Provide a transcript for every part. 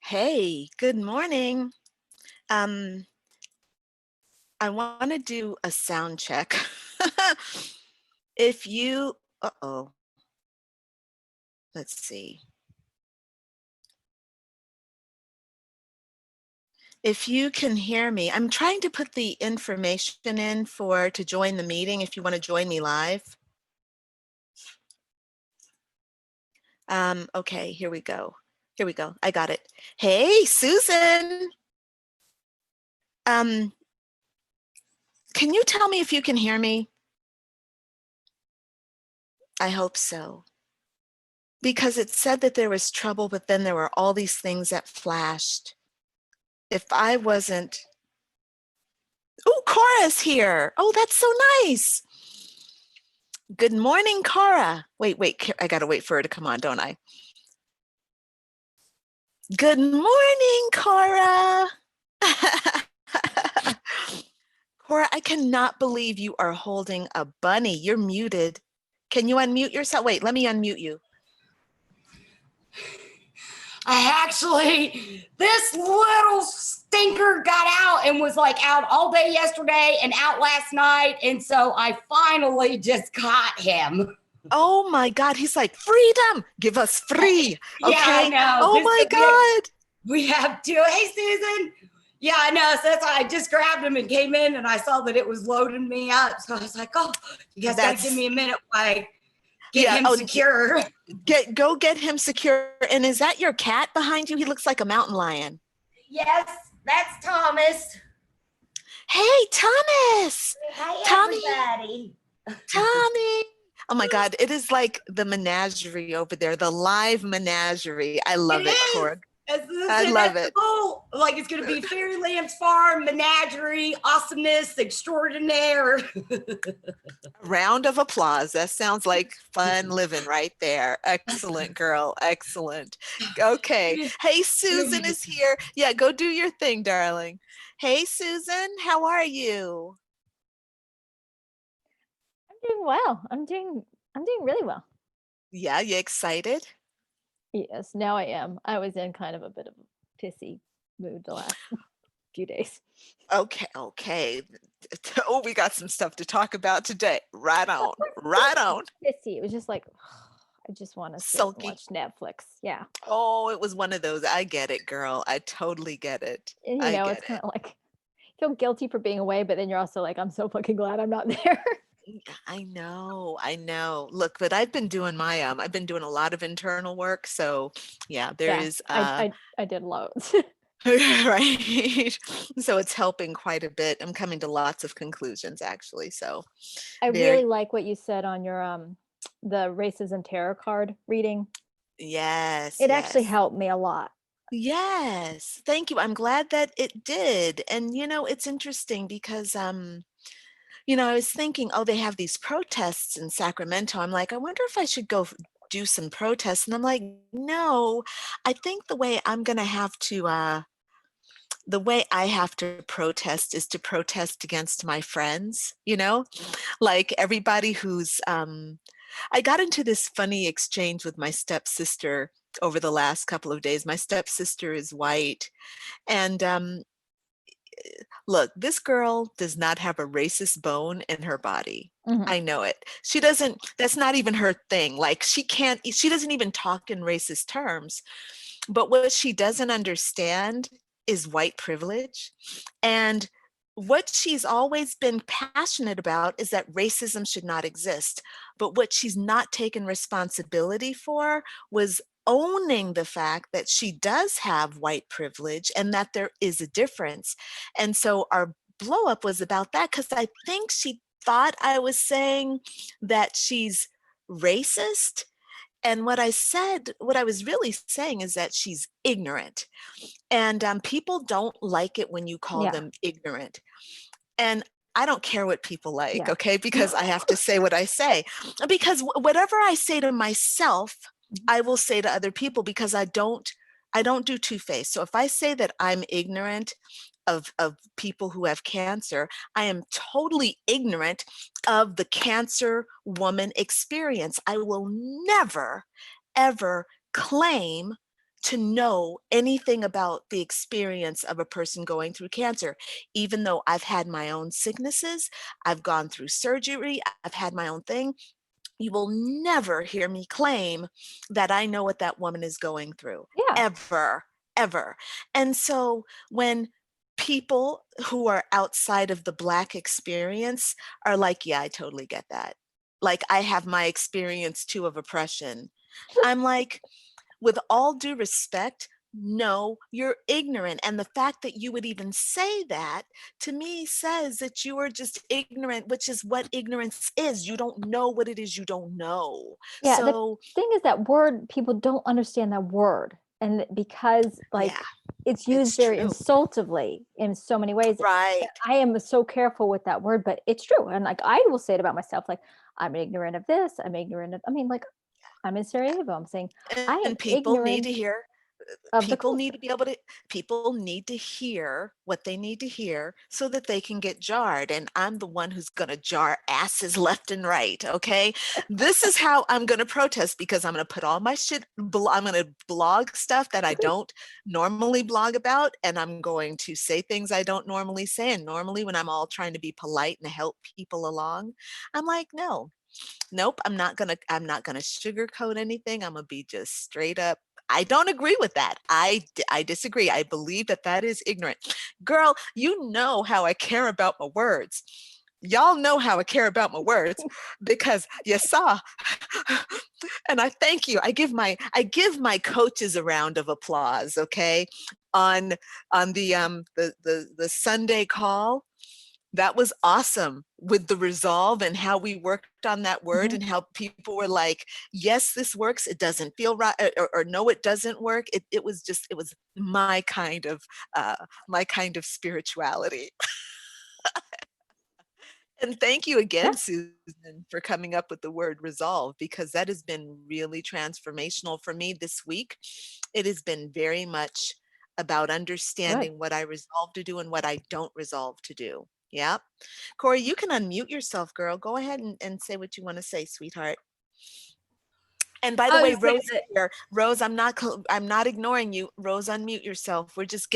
Hey, good morning. Um, I want to do a sound check. If you, uh-oh, let's see. If you can hear me, I'm trying to put the information in to join the meeting if you want to join me live. Okay, here we go. Here we go. I got it. Hey, Susan. Can you tell me if you can hear me? I hope so. Because it said that there was trouble, but then there were all these things that flashed. If I wasn't, oh, Cora's here. Oh, that's so nice. Good morning, Cora. Wait, I gotta wait for her to come on, don't I? Good morning, Cora. Cora, I cannot believe you are holding a bunny. You're muted. Can you unmute yourself? Wait, let me unmute you. This little stinker got out and was like out all day yesterday and out last night. And so I finally just got him. Oh my God, he's like, freedom, give us free. Okay. Yeah, I know. Oh my God. We have to. Hey, Susan. Yeah, I know. So that's why I just grabbed him and came in and I saw that it was loading me up. So I was like, oh, you guys got to give me a minute while I get him secure. Go get him secure. And is that your cat behind you? He looks like a mountain lion. Yes, that's Thomas. Hey, Thomas. Hi, everybody. Tommy. Oh my God, it is like the menagerie over there, the live menagerie. I love it, Cord. I love it. Cool. Like it's going to be Fairyland's Farm, menagerie, awesomeness, extraordinaire. Round of applause. That sounds like fun living right there. Excellent, girl. Excellent. Okay. Hey, Susan is here. Yeah, go do your thing, darling. Hey, Susan, how are you? I'm doing well. I'm doing really well. Yeah, you excited? Yes, now I am. I was in kind of a bit of a pissy mood the last few days. Okay. Oh, we got some stuff to talk about today. Right on. Right on. Pissy. It was just like, I just want to sit and watch Netflix. Yeah. Oh, it was one of those. I get it, girl. I totally get it. And, it's kind of like, I feel guilty for being away, but then you're also like, I'm so fucking glad I'm not there. I know. Look, but I've been doing I've been doing a lot of internal work. So yeah, I did loads. Right. So it's helping quite a bit. I'm coming to lots of conclusions actually. So I really like what you said on your the Racism Tarot card reading. Yes. It actually helped me a lot. Yes. Thank you. I'm glad that it did. And it's interesting because I was thinking, oh, they have these protests in Sacramento. I'm like, I wonder if I should go do some protests. And I'm like, no, I think the way I have to protest is to protest against my friends, like everybody who's, I got into this funny exchange with my stepsister over the last couple of days. My stepsister is white. And look, this girl does not have a racist bone in her body. Mm-hmm. I know it. She doesn't, that's not even her thing. Like she doesn't even talk in racist terms. But what she doesn't understand is white privilege. And what she's always been passionate about is that racism should not exist. But what she's not taken responsibility for was owning the fact that she does have white privilege and that there is a difference. And so our blow up was about that because I think she thought I was saying that she's racist. And what I was really saying is that she's ignorant. And people don't like it when you call them ignorant. And I don't care what people like, okay? Because I have to say what I say. Because whatever I say to myself, I will say to other people because I don't do two-faced. So if I say that I'm ignorant of people who have cancer, I am totally ignorant of the cancer woman experience. I will never, ever claim to know anything about the experience of a person going through cancer, even though I've had my own sicknesses, I've gone through surgery, I've had my own thing. You will never hear me claim that I know what that woman is going through, Yeah. ever, ever. And so when people who are outside of the Black experience are like, yeah, I totally get that. Like, I have my experience too of oppression. I'm like, with all due respect, no, you're ignorant. And the fact that you would even say that to me says that you are just ignorant, which is what ignorance is. You don't know what it is you don't know. Yeah, the So, thing is that word, people don't understand that word. And because like yeah, it's used it's very true. insultively in so many ways. Right. I am so careful with that word, but it's true. And like I will say it about myself, like I'm ignorant of this, I'm ignorant of, I mean, like I'm in Sarajevo. I'm saying I am And people need to ignorant hear, of the people need culture. to be able to, people need to hear what they need to hear so that they can get jarred. And I'm the one who's going to jar asses left and right. Okay. This is how I'm going to protest, because I'm going to put all my shit, I'm going to blog stuff that I don't normally blog about. And I'm going to say things I don't normally say. And normally when I'm all trying to be polite and help people along, I'm like, no, nope, I'm not gonna sugarcoat anything. I'm gonna be just straight up. I don't agree with that. I disagree. I believe that that is ignorant. Girl, you know how I care about my words. Y'all know how I care about my words because you saw. And I thank you. I give my coaches a round of applause, okay? On the Sunday call, that was awesome, with the resolve and how we worked on that word, Mhm. and how people were like, yes, this works, it doesn't feel right, or no, it doesn't work. It was just, it was uh my kind of spirituality. And thank you Yeah, again, Susan, for coming up with the word resolve, because that has been really transformational for me this week. It has been very much about good. understanding what I resolve to do and what I don't resolve to do. Yeah. Corey, you can unmute yourself, girl. Go ahead and say what you want to say, sweetheart. And by the I way, was saying Rose is that here. Rose, I'm not ignoring you. Rose, unmute yourself. We're just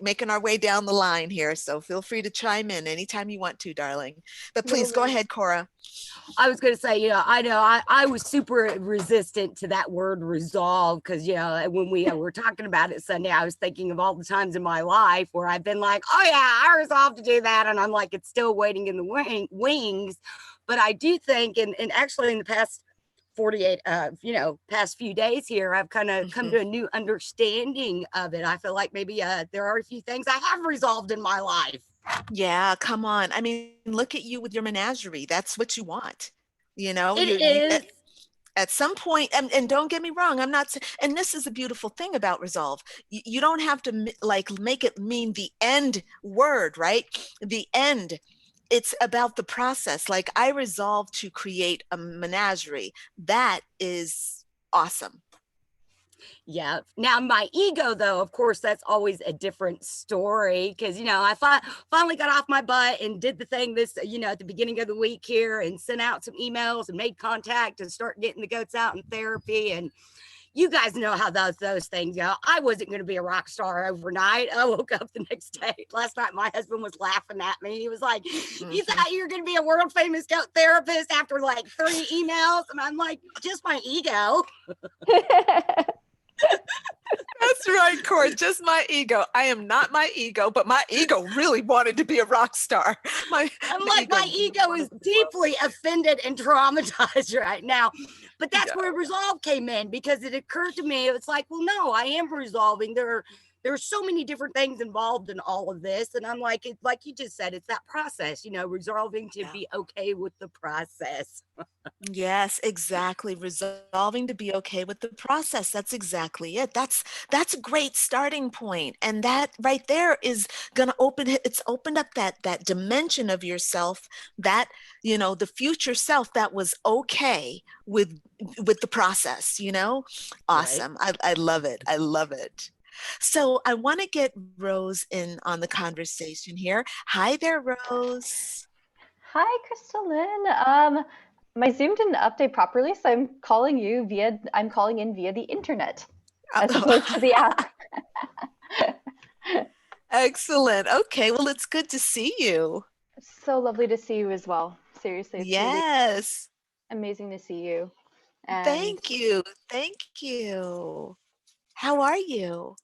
making our way down the line here. So feel free to chime in anytime you want to, darling. But Will please go do. ahead, Cora. I was going to say, I know I was super resistant to that word resolve because, when we were talking about it Sunday, I was thinking of all the times in my life where I've been like, oh, yeah, I resolved to do that. And I'm like, it's still waiting in the wings. But I do think, and actually in the past 48, past few days here, I've kind of come to a new understanding of it. I feel like maybe there are a few things I have resolved in my life. Yeah, come on. I mean, look at you with your menagerie. That's what you want. You know, It you is. at some point, and don't get me wrong, I'm not, and this is a beautiful thing about resolve. You don't have to like make it mean the end word, right? The end. It's about the process. Like, I resolve to create a menagerie. That is awesome. Yeah. Now, my ego, though, of course, that's always a different story because, I finally got off my butt and did the thing at the beginning of the week here and sent out some emails and made contact and start getting the goats out in therapy. And you guys know how those things go. I wasn't going to be a rock star overnight. I woke up the next day. Last night, my husband was laughing at me. He was like, you thought you were going to be a world famous goat therapist after like 3 emails? And I'm like, just my ego. That's right, Corey. Just my ego. I am not my ego, but my ego really wanted to be a rock star. My ego is deeply offended and traumatized right now. But that's yeah. where resolve came in, because it occurred to me, it's like, well, no, I am resolving. There's so many different things involved in all of this. And I'm like, like you just said, it's that process, resolving to be okay with the process. Yes, exactly. Resolving to be okay with the process. That's exactly it. That's a great starting point. And that right there is gonna it's opened up that dimension of yourself, that, the future self that was okay with the process, Right. Awesome. I love it. I love it. So I want to get Rose in on the conversation here. Hi there, Rose. Hi, Crystalline. My Zoom didn't update properly, so I'm calling in via the internet. as opposed to the app. Excellent. Okay, well, it's good to see you. It's so lovely to see you as well. Seriously, it's really Yes. amazing to see you. And Thank you. Thank you. How are you?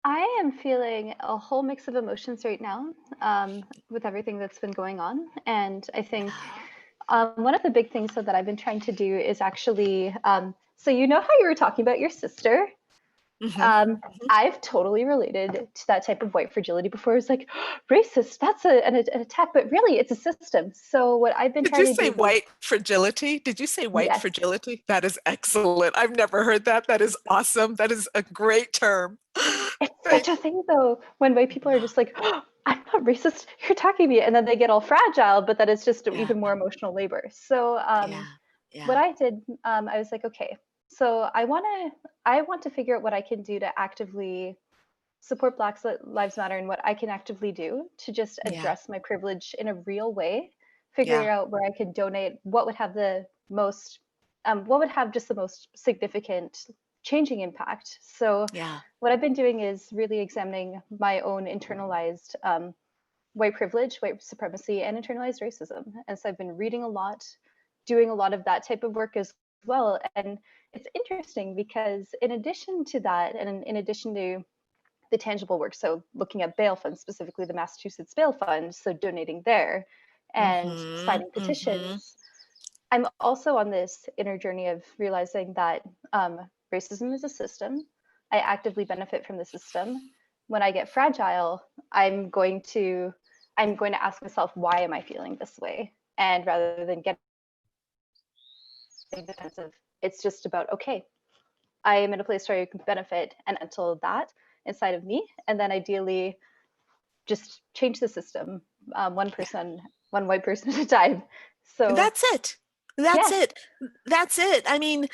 I am feeling a whole mix of emotions right now, with everything that's been going on. And I think one of the big things that I've been trying to do is actually, so you know how you were talking about your sister? Mhm. I've totally related to that type of white fragility before. It's like, racist, that's an attack, but really it's a system. So what I've been Did trying you to say do, white fragility? Did you say white yes, fragility? That is excellent. I've never heard that. That is awesome. That is a great term. it's Great. such a thing though, when white people are just like, oh, I'm not racist, you're attacking me. And then they get all fragile, but that is just Yeah, even more emotional labor. So yeah, what yeah, I did, I was like, okay, so I want to figure out what I can do to actively support Lives Matter and what I can actively do to just yeah, address my privilege in a real way, figuring yeah, out where I can donate, what would have just the most significant changing impact. So yeah, what I've been doing is really examining my own internalized white privilege, white supremacy, and internalized racism. And so I've been reading a lot, doing a lot of that type of work as well. And it's interesting because in addition to that, and in addition to the tangible work, so looking at bail funds, specifically the Massachusetts Bail Fund, so donating there and mm-hmm, signing mm-hmm, petitions, I'm also on this inner journey of realizing that racism is a system. I actively benefit from the system. When I get fragile, I'm going to ask myself, why am I feeling this way? And rather than getting defensive, it's just about, okay, I am in a place where I can benefit, and until that inside of me, and then ideally just change the system, one white person at a time. So That's it. That's yeah, it. That's it. I mean,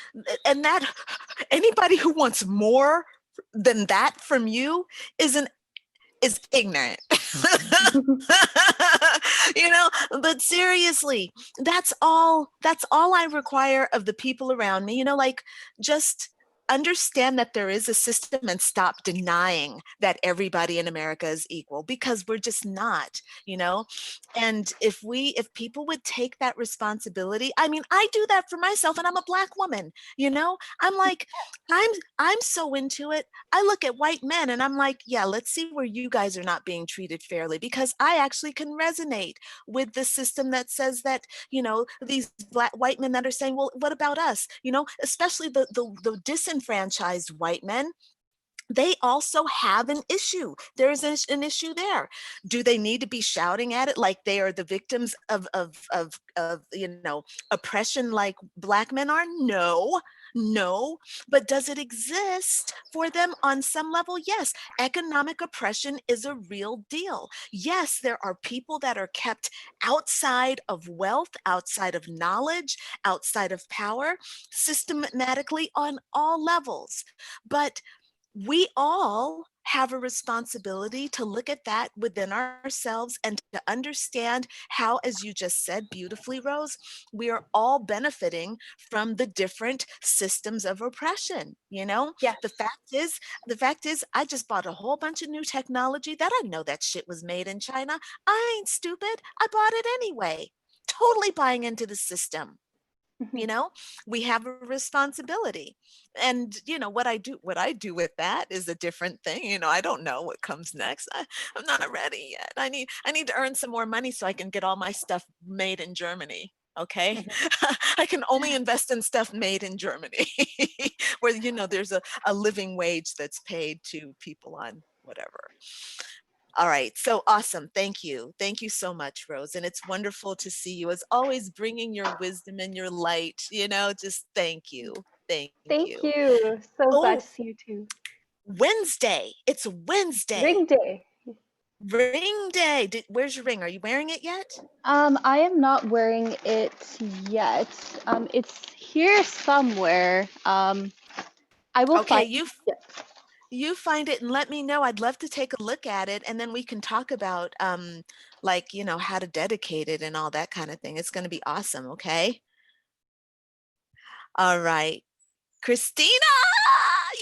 and that anybody who wants more than that from you is ignorant. You know, but seriously, that's all I require of the people around me. Like, just understand that there is a system and stop denying that everybody in America is equal, because we're just not, you know. And if people would take that responsibility, I mean, I do that for myself, and I'm a Black woman, I'm like, I'm so into it. I look at white men and I'm like, yeah, let's see where you guys are not being treated fairly, because I actually can resonate with the system that says that, these white men that are saying, well, what about us? Especially the disenfranchised white men, they also have an issue. There's an issue there. Do they need to be shouting at it like they are the victims of oppression like Black men are? No, no. But does it exist for them on some level? Yes. Economic oppression is a real deal. Yes, there are people that are kept outside of wealth, outside of knowledge, outside of power, systematically on all levels. But we all have a responsibility to look at that within ourselves and to understand how, as you just said beautifully, Rose, we are all benefiting from the different systems of oppression. yes. The fact is, I just bought a whole bunch of new technology that I know that shit was made in China. I ain't stupid. I bought it anyway. Totally buying into the system. you Mhm. know we have a responsibility. And what I do with that is a different thing. I don't know what comes next. I'm not ready yet. I need to earn some more money so I can get all my stuff made in Germany. Okay. Mhm. I can only invest in stuff made in Germany where there's a living wage that's paid to people on whatever. All right. So awesome. Thank you. Thank you so much, Rose. And it's wonderful to see you as always, bringing your wisdom and your light. Just thank you. Thank Thank you. you. So glad Oh, to see you too. Wednesday. It's Wednesday. Ring day. Ring day. Where's your ring? Are you wearing it yet? I am not wearing it yet. It's here somewhere. I will Okay, find you it. you find it and let me know. I'd love to take a look at it, and then we can talk about like, how to dedicate it and all that kind of thing. It's going to be awesome, okay? All right. Christina,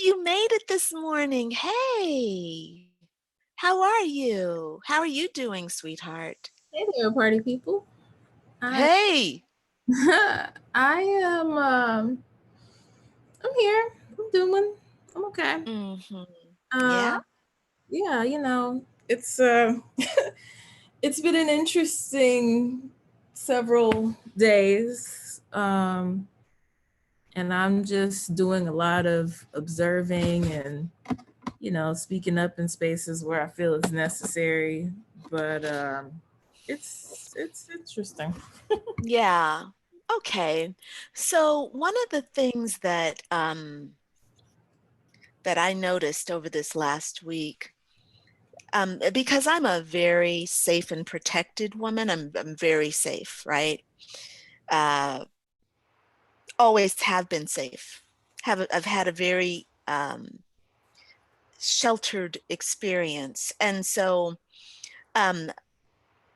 You made it this morning. Hey, how are you? How are you doing, sweetheart? Hey there, party people. Hey. I am I'm here. I'm doing. I'm okay. Mm-hmm. Uh Yeah. yeah, it's it's been an interesting several days. And I'm just doing a lot of observing and speaking up in spaces where I feel it's necessary. But it's interesting. Yeah. Okay. So one of the things that that I noticed over this last week, because I'm a very safe and protected woman, I'm very safe, right? Uh, Always have been safe. I've had a very sheltered experience, um,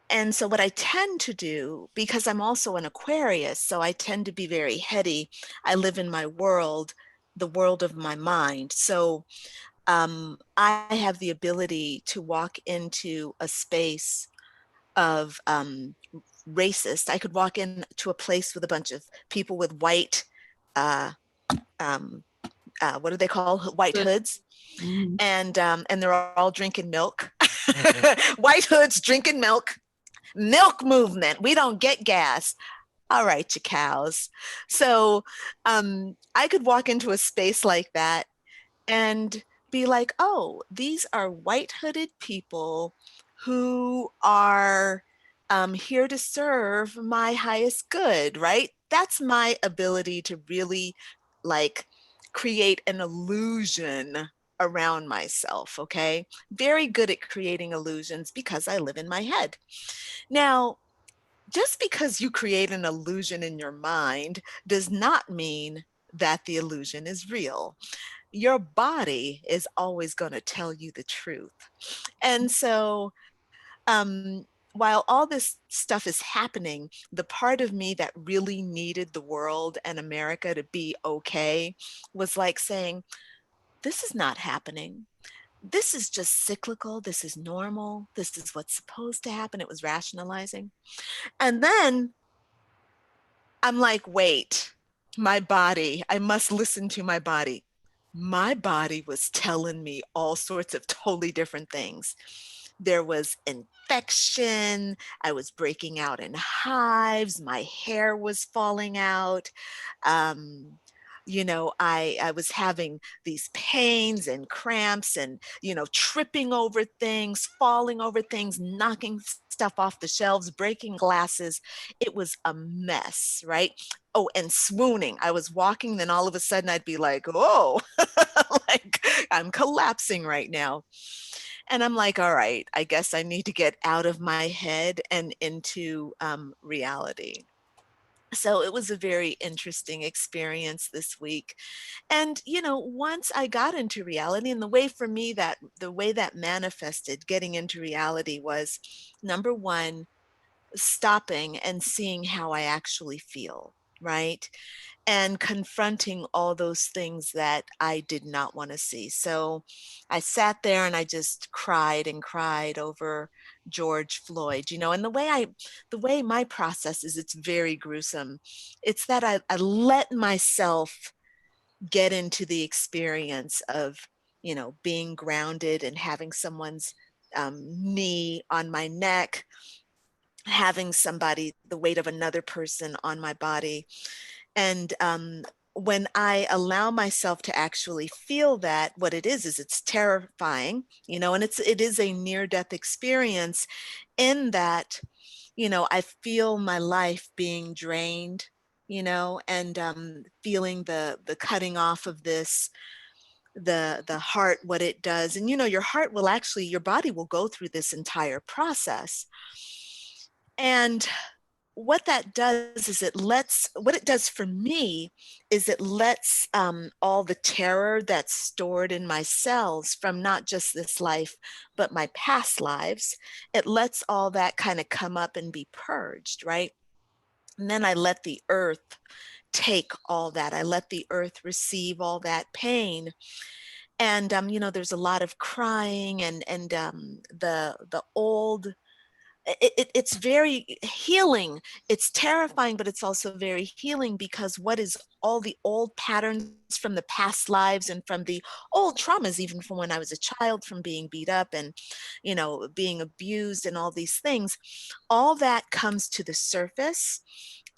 and so what I tend to do, because I'm also an Aquarius, so I tend to be very heady. I live in my world, the world of my mind. So I have the ability to walk into a space of racist. I could walk into a place with a bunch of people with white, uh, um, what do they call white hoods, Mhm. and they're all drinking milk. White hoods drinking milk. Milk movement. We don't get gas. All right, you cows. So I could walk into a space like that and be like, oh, these are white hooded people who are here to serve my highest good, right? That's my ability to really like create an illusion around myself, okay? Very good at creating illusions because I live in my head. Now, just because you create an illusion in your mind does not mean that the illusion is real. Your body is always going to tell you the truth. And so, while all this stuff is happening, the part of me that really needed the world and America to be okay was like saying, this is not happening. This is just cyclical. This is normal. This is what's supposed to happen. It was rationalizing. And then I'm like, wait, my body, I must listen to my body. My body was telling me all sorts of totally different things. There was infection. I was breaking out in hives. My hair was falling out. Um, I was having these pains and cramps and, tripping over things, falling over things, knocking stuff off the shelves, breaking glasses. It was a mess, right? Oh, and swooning. I was walking, then all of a sudden I'd be like, oh, like I'm collapsing right now. And I'm like, all right, I guess I need to get out of my head and into reality. So it was a very interesting experience this week. And, once I got into reality, and the way that manifested getting into reality was number one, stopping and seeing how I actually feel, right? And confronting all those things that I did not want to see. So I sat there and I just cried and cried over George Floyd, and the way my process is, it's very gruesome. It's that I let myself get into the experience of, being grounded and having someone's knee on my neck, having the weight of another person on my body. And when I allow myself to actually feel that, what it is it's terrifying, and it is a near-death experience in that, I feel my life being drained, and feeling the cutting off of this, the heart, what it does. And your heart will actually, your body will go through this entire process. And what that does is what it does for me is it lets all the terror that's stored in my cells from not just this life, but my past lives, it lets all that kind of come up and be purged, right? And then I let the earth take all that. I let the earth receive all that pain. And there's a lot of crying, and the old, it's very healing. It's terrifying, but it's also very healing, because what is all the old patterns from the past lives and from the old traumas, even from when I was a child, from being beat up and, being abused and all these things, all that comes to the surface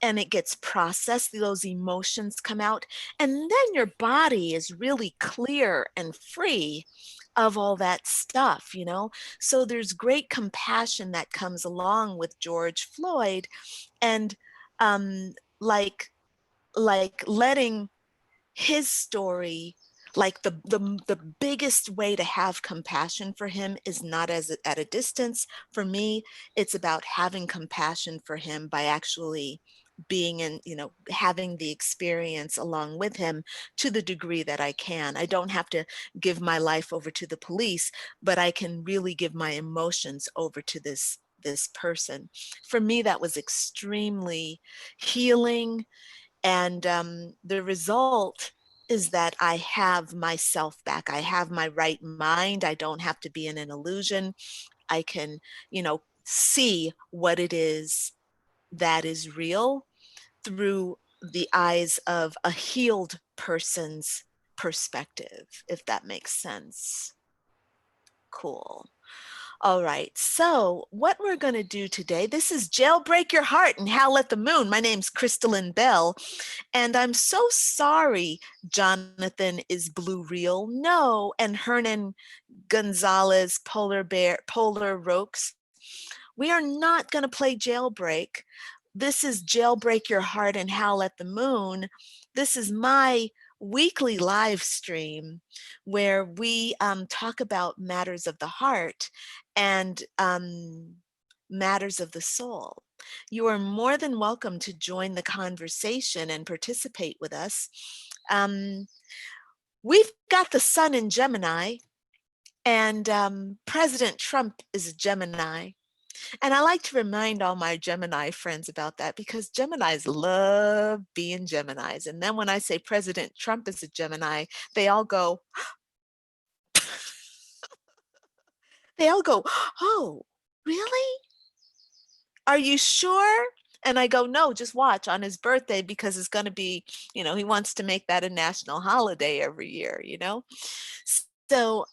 and it gets processed. Those emotions come out, and then your body is really clear and free of all that stuff. So there's great compassion that comes along with George Floyd, and like letting his story, like the biggest way to have compassion for him is not as at a distance. For me, it's about having compassion for him by actually being in, having the experience along with him to the degree that I can. I don't have to give my life over to the police, but I can really give my emotions over to this person. For me, that was extremely healing. And the result is that I have myself back. I have my right mind. I don't have to be in an illusion. I can, see what it is that is real through the eyes of a healed person's perspective, if that makes sense. Cool. All right, so what we're going to do today, this is Jailbreak Your Heart and Howl at the Moon. My name's Crystalline Bell, and I'm so sorry Jonathan is Blue Real. No, and Hernan Gonzalez, Polar Rokes. We are not going to play Jailbreak. This is Jailbreak Your Heart and Howl at the Moon. This is my weekly live stream where we talk about matters of the heart and matters of the soul. You are more than welcome to join the conversation and participate with us. We've got the sun in Gemini, and President Trump is a Gemini. And I like to remind all my Gemini friends about that, because Geminis love being Geminis. And then when I say President Trump is a Gemini, they all go, oh, really? Are you sure? And I go, no, just watch on his birthday, because it's going to be, he wants to make that a national holiday every year, So,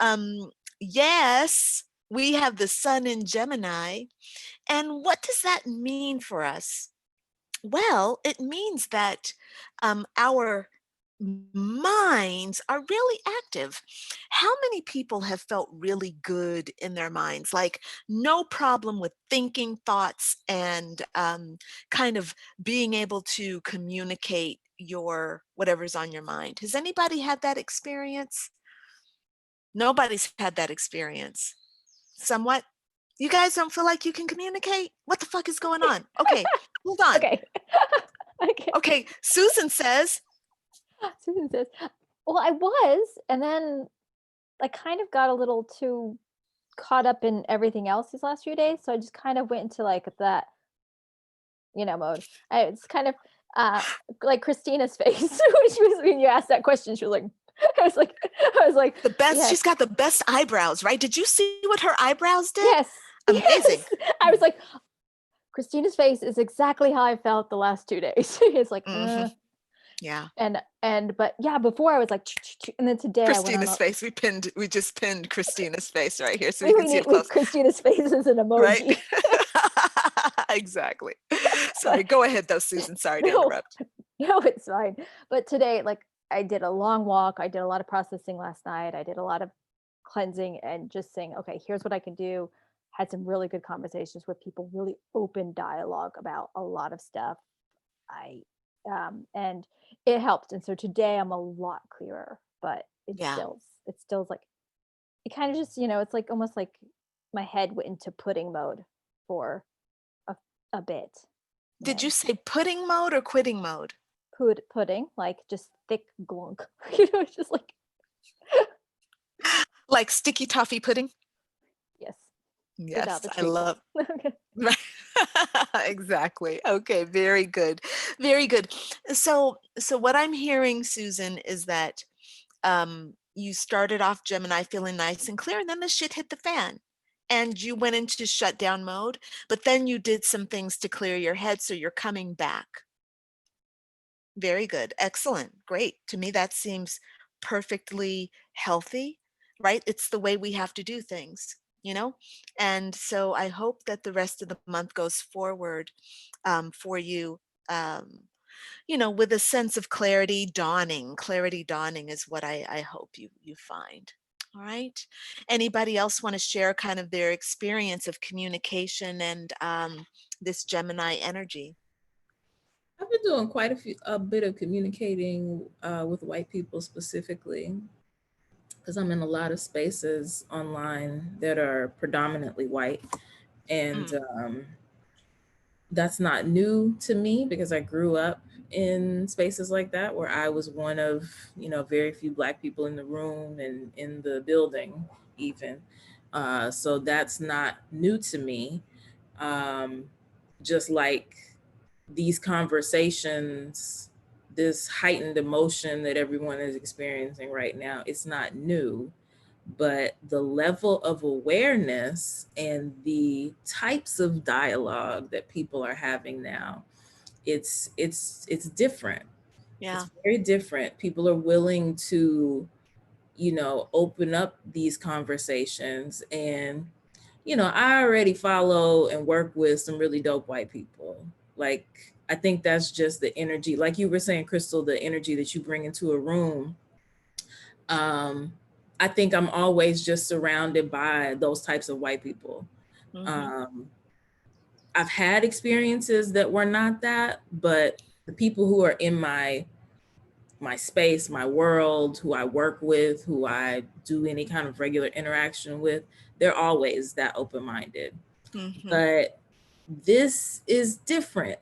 yes, we have the sun in Gemini. And what does that mean for us? Well, it means that our minds are really active. How many people have felt really good in their minds? Like no problem with thinking thoughts and kind of being able to communicate your whatever's on your mind. Has anybody had that experience? Nobody's had that experience. Somewhat. You guys don't feel like you can communicate? What the fuck is going on? Okay, hold on. Okay. Okay, Susan says, well, I was, and then I kind of got a little too caught up in everything else these last few days. So I just kind of went into like that, mode. It's kind of like Christina's face when you asked that question. She was like, I was like the best. yes. She's got the best eyebrows, right? Did you see what her eyebrows did? Yes. Amazing. Yes. I was like, Christina's face is exactly how I felt the last 2 days. It's like, yeah. But yeah, before I was like, and then today Christina's face. We just pinned Christina's face right here, so you can see it close. Christina's face is an emoji. Right. Exactly. Sorry. Go ahead, though, Susan. Sorry to interrupt. No, it's fine. But today, like, I did a long walk. I did a lot of processing last night. I did a lot of cleansing and just saying, okay, here's what I can do. Had some really good conversations with people, really open dialogue about a lot of stuff. And it helped. And so today I'm a lot clearer, but it still like, it kind of just, it's like almost like my head went into pudding mode for a bit. Did you say pudding mode or quitting mode? Pudding, like just thick glunk, it's just like like sticky toffee pudding. Yes. without Yes, the I love. treatment. Right. Exactly. Okay, very good. Very good. So what I'm hearing, Susan, is that you started off Gemini feeling nice and clear, and then the shit hit the fan. And you went into shutdown mode, but then you did some things to clear your head, so you're coming back. Very good. Excellent. Great. To me, that seems perfectly healthy, right? It's the way we have to do things, you know? And so I hope that the rest of the month goes forward for you, with a sense of clarity dawning. Clarity dawning is what I hope you find. All right. Anybody else want to share kind of their experience of communication and this Gemini energy? I've been doing quite a bit of communicating with white people specifically, because I'm in a lot of spaces online that are predominantly white. And that's not new to me because I grew up in spaces like that where I was one of, very few Black people in the room and in the building even. So that's not new to me. Just like these conversations, this heightened emotion that everyone is experiencing right now, it's not new, but the level of awareness and the types of dialogue that people are having now, it's different. Yeah. It's very different. People are willing to, open up these conversations. And I already follow and work with some really dope white people. Like, I think that's just the energy, like you were saying, Crystal, the energy that you bring into a room. I think I'm always just surrounded by those types of white people. I've had experiences that were not that, but the people who are in my space, my world, who I work with, who I do any kind of regular interaction with, they're always that open-minded. But this is different,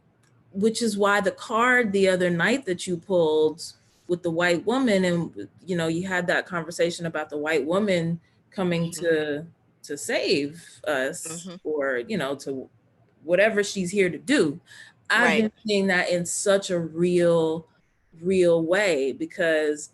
which is why the card the other night that you pulled with the white woman, and you had that conversation about the white woman coming to save us, or to whatever she's here to do. I've Right. been seeing that in such a real way, because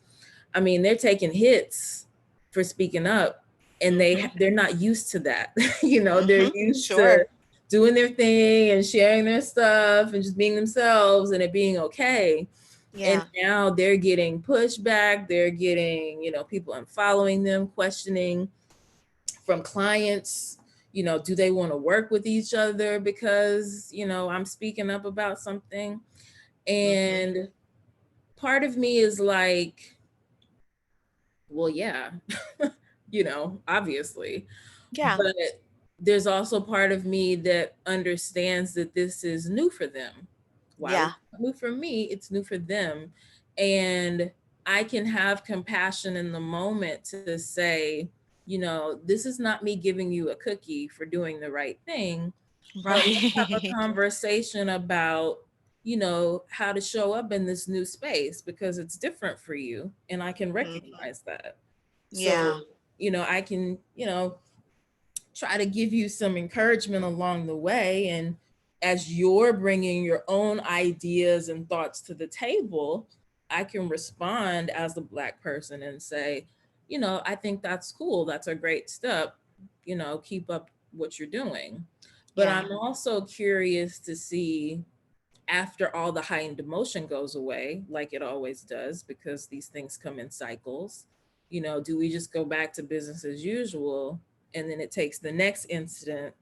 they're taking hits for speaking up, and they're not used to that. They're used to doing their thing and sharing their stuff and just being themselves and it being okay. Yeah. And now they're getting pushback. They're getting, people unfollowing them, questioning from clients, do they want to work with each other because, I'm speaking up about something. And part of me is like, well, yeah, obviously. Yeah. But there's also part of me that understands that this is new for them. Why Yeah. it's new for me, it's new for them. And I can have compassion in the moment to say, this is not me giving you a cookie for doing the right thing. But let's have a Right. conversation about, how to show up in this new space, because it's different for you. And I can recognize that. Yeah. So, I can, try to give you some encouragement along the way. And as you're bringing your own ideas and thoughts to the table, I can respond as a Black person and say, I think that's cool. That's a great step. Keep up what you're doing. But Yeah. I'm also curious to see, after all the heightened emotion goes away, like it always does, because these things come in cycles, do we just go back to business as usual? And then it takes the next incident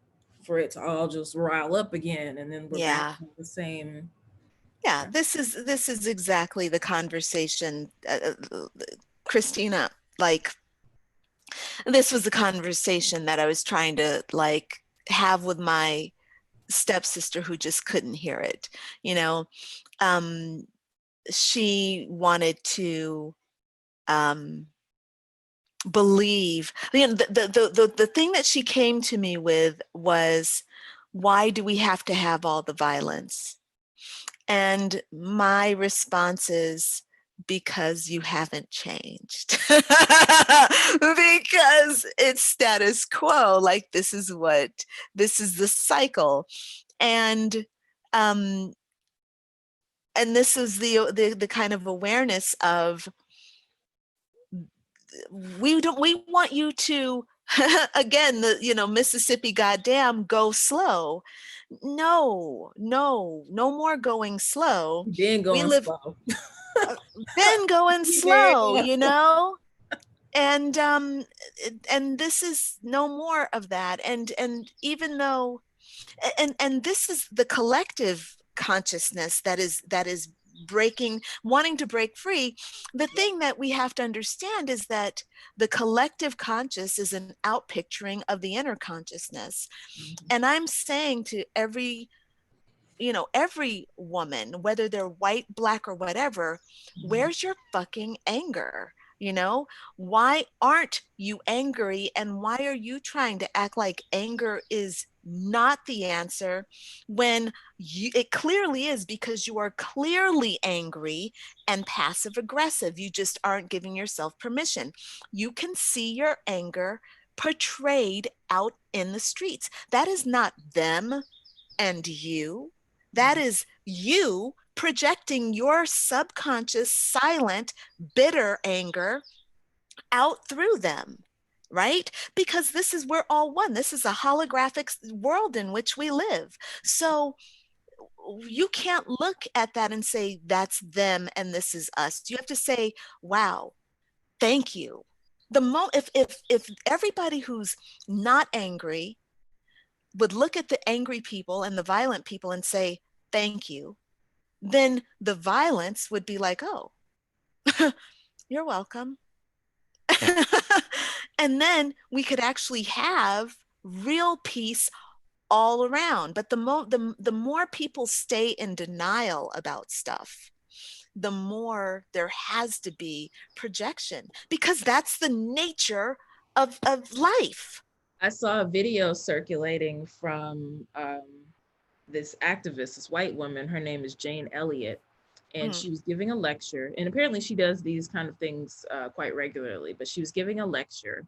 for it to all just rile up again. And then we're back to the same. Yeah. This is exactly the conversation, Christina, like, this was the conversation that I was trying to have with my stepsister who just couldn't hear it. She wanted to believe. The thing that she came to me with was, why do we have to have all the violence? And my response is, Because you haven't changed. Because it's status quo. Like this is the cycle. And this is the kind of awareness of, we want you to again, Mississippi, goddamn, go slow. No more going slow. Been going slow. Been going slow, and this is no more of that. And even though, and this is the collective consciousness that is wanting to break free. The thing that we have to understand is that the collective conscious is an outpicturing of the inner consciousness. And I'm saying to every woman, whether they're white, black, or whatever, where's your fucking anger? Why aren't you angry? And why are you trying to act like anger is not the answer when it clearly is? Because you are clearly angry and passive aggressive. You just aren't giving yourself permission. You can see your anger portrayed out in the streets. That is not them and you. That is you projecting your subconscious, silent, bitter anger out through them, right? Because we're all one. This is a holographic world in which we live. So you can't look at that and say, that's them and this is us. You have to say, wow, thank you. If everybody who's not angry would look at the angry people and the violent people and say, thank you, then the violence would be like, oh, you're welcome. And then we could actually have real peace all around. But the more people stay in denial about stuff, the more there has to be projection, because that's the nature of life. I saw a video circulating from this activist, this white woman. Her name is Elliott. And she was giving a lecture, and apparently she does these kind of things quite regularly, but she was giving a lecture,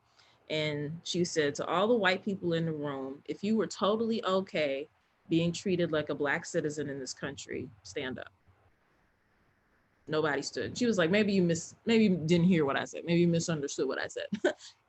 and she said to all the white people in the room, if you were totally okay being treated like a Black citizen in this country, stand up. Nobody stood. She was like, maybe you didn't hear what I said. Maybe you misunderstood what I said.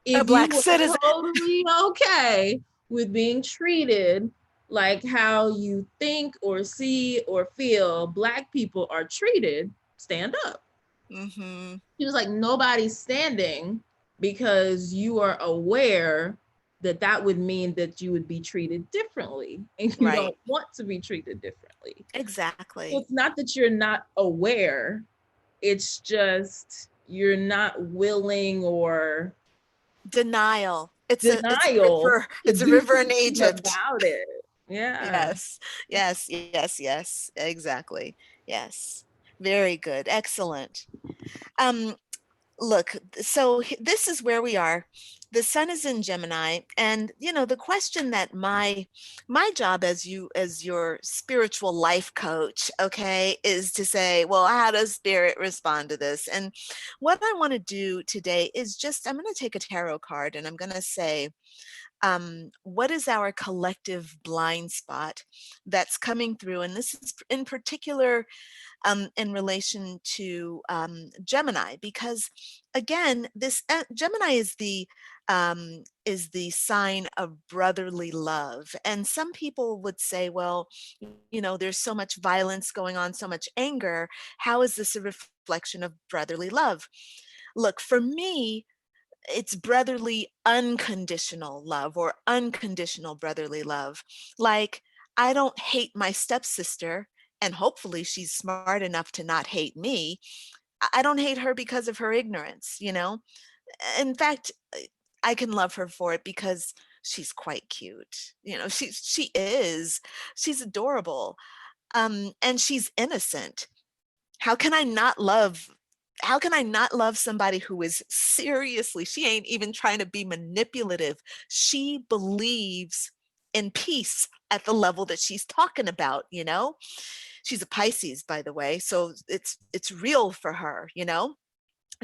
If a Black you were citizen totally okay with being treated like how you think or see or feel Black people are treated, stand up. Mm-hmm. He was like, nobody's standing because you are aware that would mean that you would be treated differently, and you don't want to be treated differently. Exactly. So it's not that you're not aware, it's just you're not willing, or denial. It's denial. It's a river in Egypt. About it. Yeah. Yes. Exactly. Yes. Very good. Excellent. Look, so this is where we are. The sun is in Gemini, and the question that my job as your spiritual life coach, okay, is to say, well, how does spirit respond to this? And what I want to do today is I'm going to take a tarot card, and I'm going to say, what is our collective blind spot that's coming through? And this is in particular in relation to Gemini, because again, this Gemini is the sign of brotherly love. And some people would say, well, there's so much violence going on, so much anger. How is this a reflection of brotherly love? Look, for me, it's brotherly unconditional love, or unconditional brotherly love. Like, I don't hate my stepsister, and hopefully she's smart enough to not hate me. I don't hate her because of her ignorance, In fact, I can love her for it because she's quite cute. She's adorable. And she's innocent. How can I not love somebody who is seriously, she ain't even trying to be manipulative. She believes in peace at the level that she's talking about, you know. She's a Pisces, by the way, so it's real for her, you know.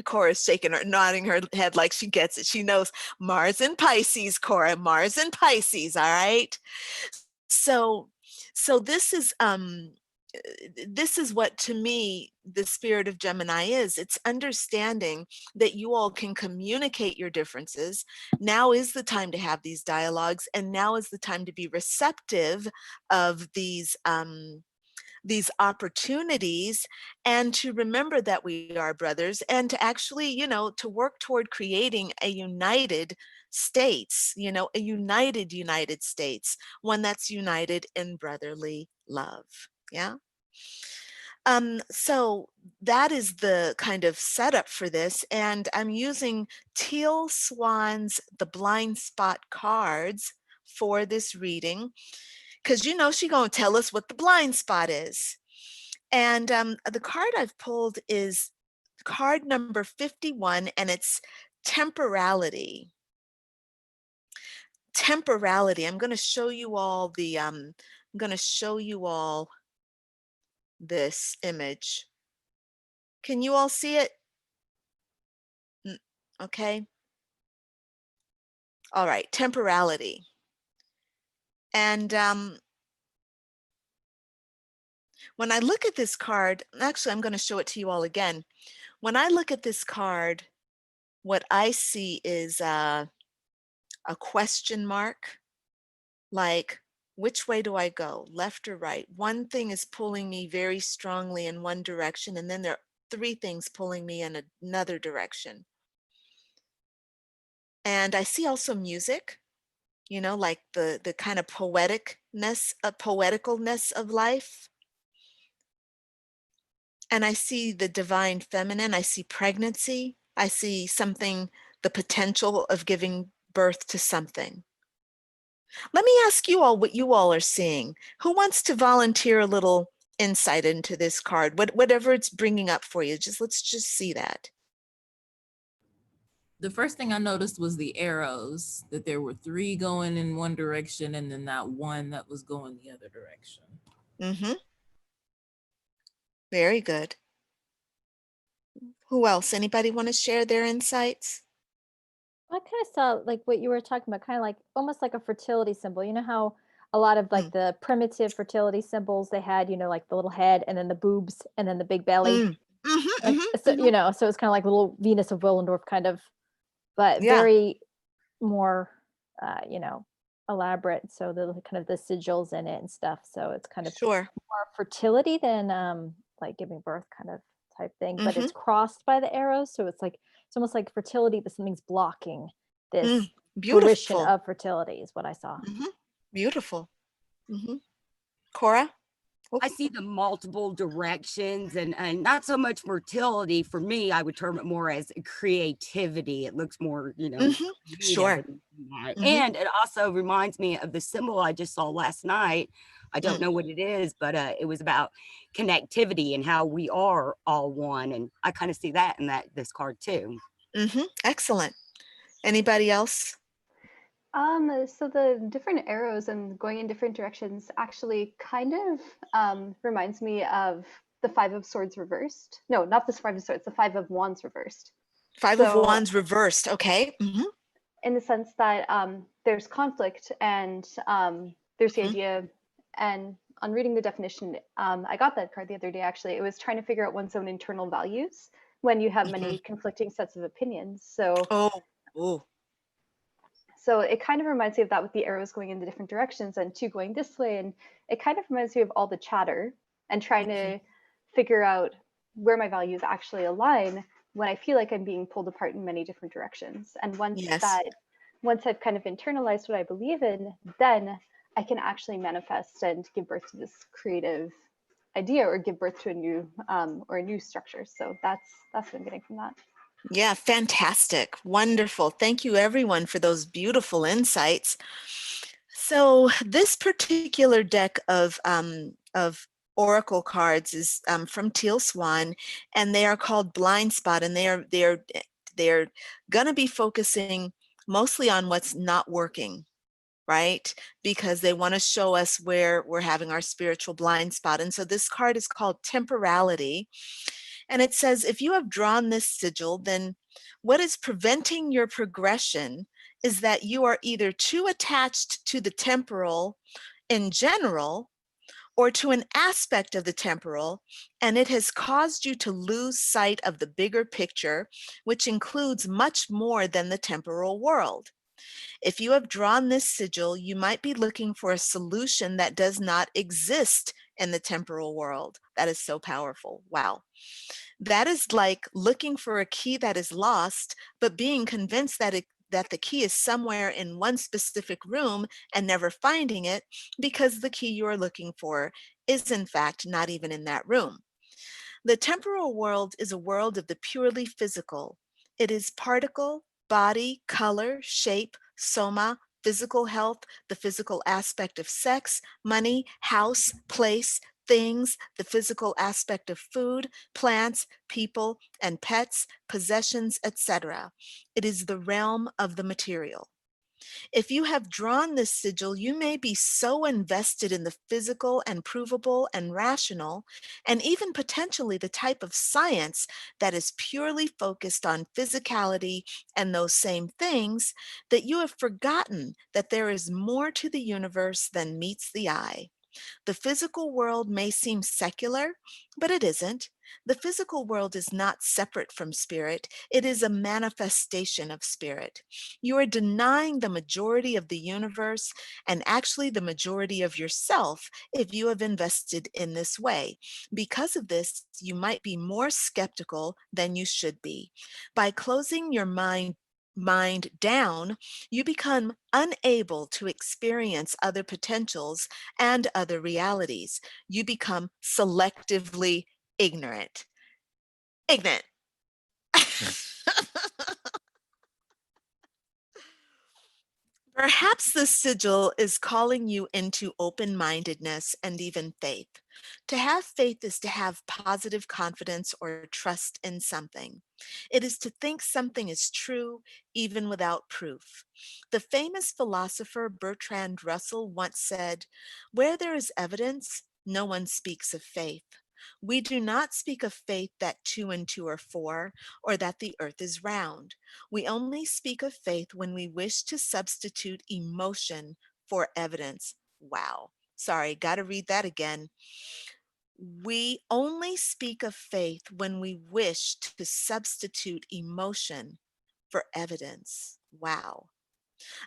Cora's shaking her, nodding her head like she gets it. She knows Mars and Pisces, Cora, Mars and Pisces, all right? So this is what, to me, the spirit of Gemini is. It's understanding that you all can communicate your differences. Now is the time to have these dialogues, and now is the time to be receptive of these opportunities, and to remember that we are brothers, and to actually, you know, to work toward creating a united states, you know, a United States, one that's united in brotherly love. Yeah. So that is the kind of setup for this. And I'm using Teal Swan's The Blind Spot cards for this reading, because you know she's going to tell us what the blind spot is. And the card I've pulled is card number 51, and it's temporality. Temporality. I'm going to show you all I'm going to show you all this image. Can you all see it? Okay. All right, temporality. And when I look at this card, actually, I'm going to show it to you all again. When I look at this card, what I see is a question mark, like, which way do I go, left or right? One thing is pulling me very strongly in one direction, and then there are 3 things pulling me in another direction. And I see also music, you know, like the kind of poeticalness of life. And I see the divine feminine. I see pregnancy. I see something, the potential of giving birth to something. Let me ask you all what you all are seeing. Who wants to volunteer a little insight into this card? Whatever it's bringing up for you, let's just see that. The first thing I noticed was the arrows, that there were 3 going in one direction and then that one that was going the other direction. Mm-hmm. Very good. Who else? Anybody want to share their insights? I kind of saw like what you were talking about, kind of like almost like a fertility symbol. You know how a lot of like the primitive fertility symbols they had, you know, like the little head and then the boobs and then the big belly. So, you know, so it's kind of like little Venus of Willendorf kind of, but very more, you know, elaborate. So the kind of the sigils in it and stuff. So it's kind of more fertility than like giving birth kind of type thing, but it's crossed by the arrows. So it's like, it's almost like fertility, but something's blocking this fruition of fertility is what I saw. Beautiful. Cora? I see the multiple directions and not so much fertility. For me, I would term it more as creativity. It looks more, you know, sure. And it also reminds me of the symbol I just saw last night. I don't know what it is, but it was about connectivity and how we are all one. And I kind of see that in this card too. Excellent. Anybody else? So the different arrows and going in different directions actually kind of reminds me of the 5 of Swords reversed. No, not the 5 of Swords, the 5 of Wands reversed. 5 of Wands reversed, okay. In the sense that there's conflict and there's the idea, and on reading the definition, I got that card the other day actually. It was trying to figure out one's own internal values when you have many conflicting sets of opinions. So So it kind of reminds me of that with the arrows going in the different directions and 2 going this way. And it kind of reminds me of all the chatter and trying to figure out where my values actually align when I feel like I'm being pulled apart in many different directions. And once I've kind of internalized what I believe in, then I can actually manifest and give birth to this creative idea or give birth to a new or a new structure. So that's what I'm getting from that. Yeah, fantastic. Wonderful. Thank you everyone for those beautiful insights. So this particular deck of oracle cards is from Teal Swan, and they are called Blind Spot, and they're going to be focusing mostly on what's not working right? Because they want to show us where we're having our spiritual blind spot. And so this card is called Temporality. And it says, if you have drawn this sigil, then what is preventing your progression is that you are either too attached to the temporal in general or to an aspect of the temporal, and it has caused you to lose sight of the bigger picture, which includes much more than the temporal world. If you have drawn this sigil, you might be looking for a solution that does not exist in the temporal world. That is so powerful. Wow. That is like looking for a key that is lost, but being convinced that the key is somewhere in one specific room and never finding it because the key you are looking for is in fact not even in that room. The temporal world is a world of the purely physical. It is particle, body, color, shape, soma, physical health, the physical aspect of sex, money, house, place, things, the physical aspect of food, plants, people, and pets, possessions, etc. It is the realm of the material. If you have drawn this sigil, you may be so invested in the physical and provable and rational, and even potentially the type of science that is purely focused on physicality and those same things, that you have forgotten that there is more to the universe than meets the eye. The physical world may seem secular, but it isn't. The physical world is not separate from spirit. It is a manifestation of spirit. You are denying the majority of the universe and actually the majority of yourself if you have invested in this way. Because of this, you might be more skeptical than you should be. By closing your mind down, you become unable to experience other potentials and other realities. You become selectively ignorant. Ignorant. Perhaps the sigil is calling you into open-mindedness and even faith. To have faith is to have positive confidence or trust in something. It is to think something is true even without proof. The famous philosopher Bertrand Russell once said, "Where there is evidence, no one speaks of faith. We do not speak of faith that 2 and 2 are 4, or that the earth is round. We only speak of faith when we wish to substitute emotion for evidence." Wow. Sorry, got to read that again. We only speak of faith when we wish to substitute emotion for evidence. Wow.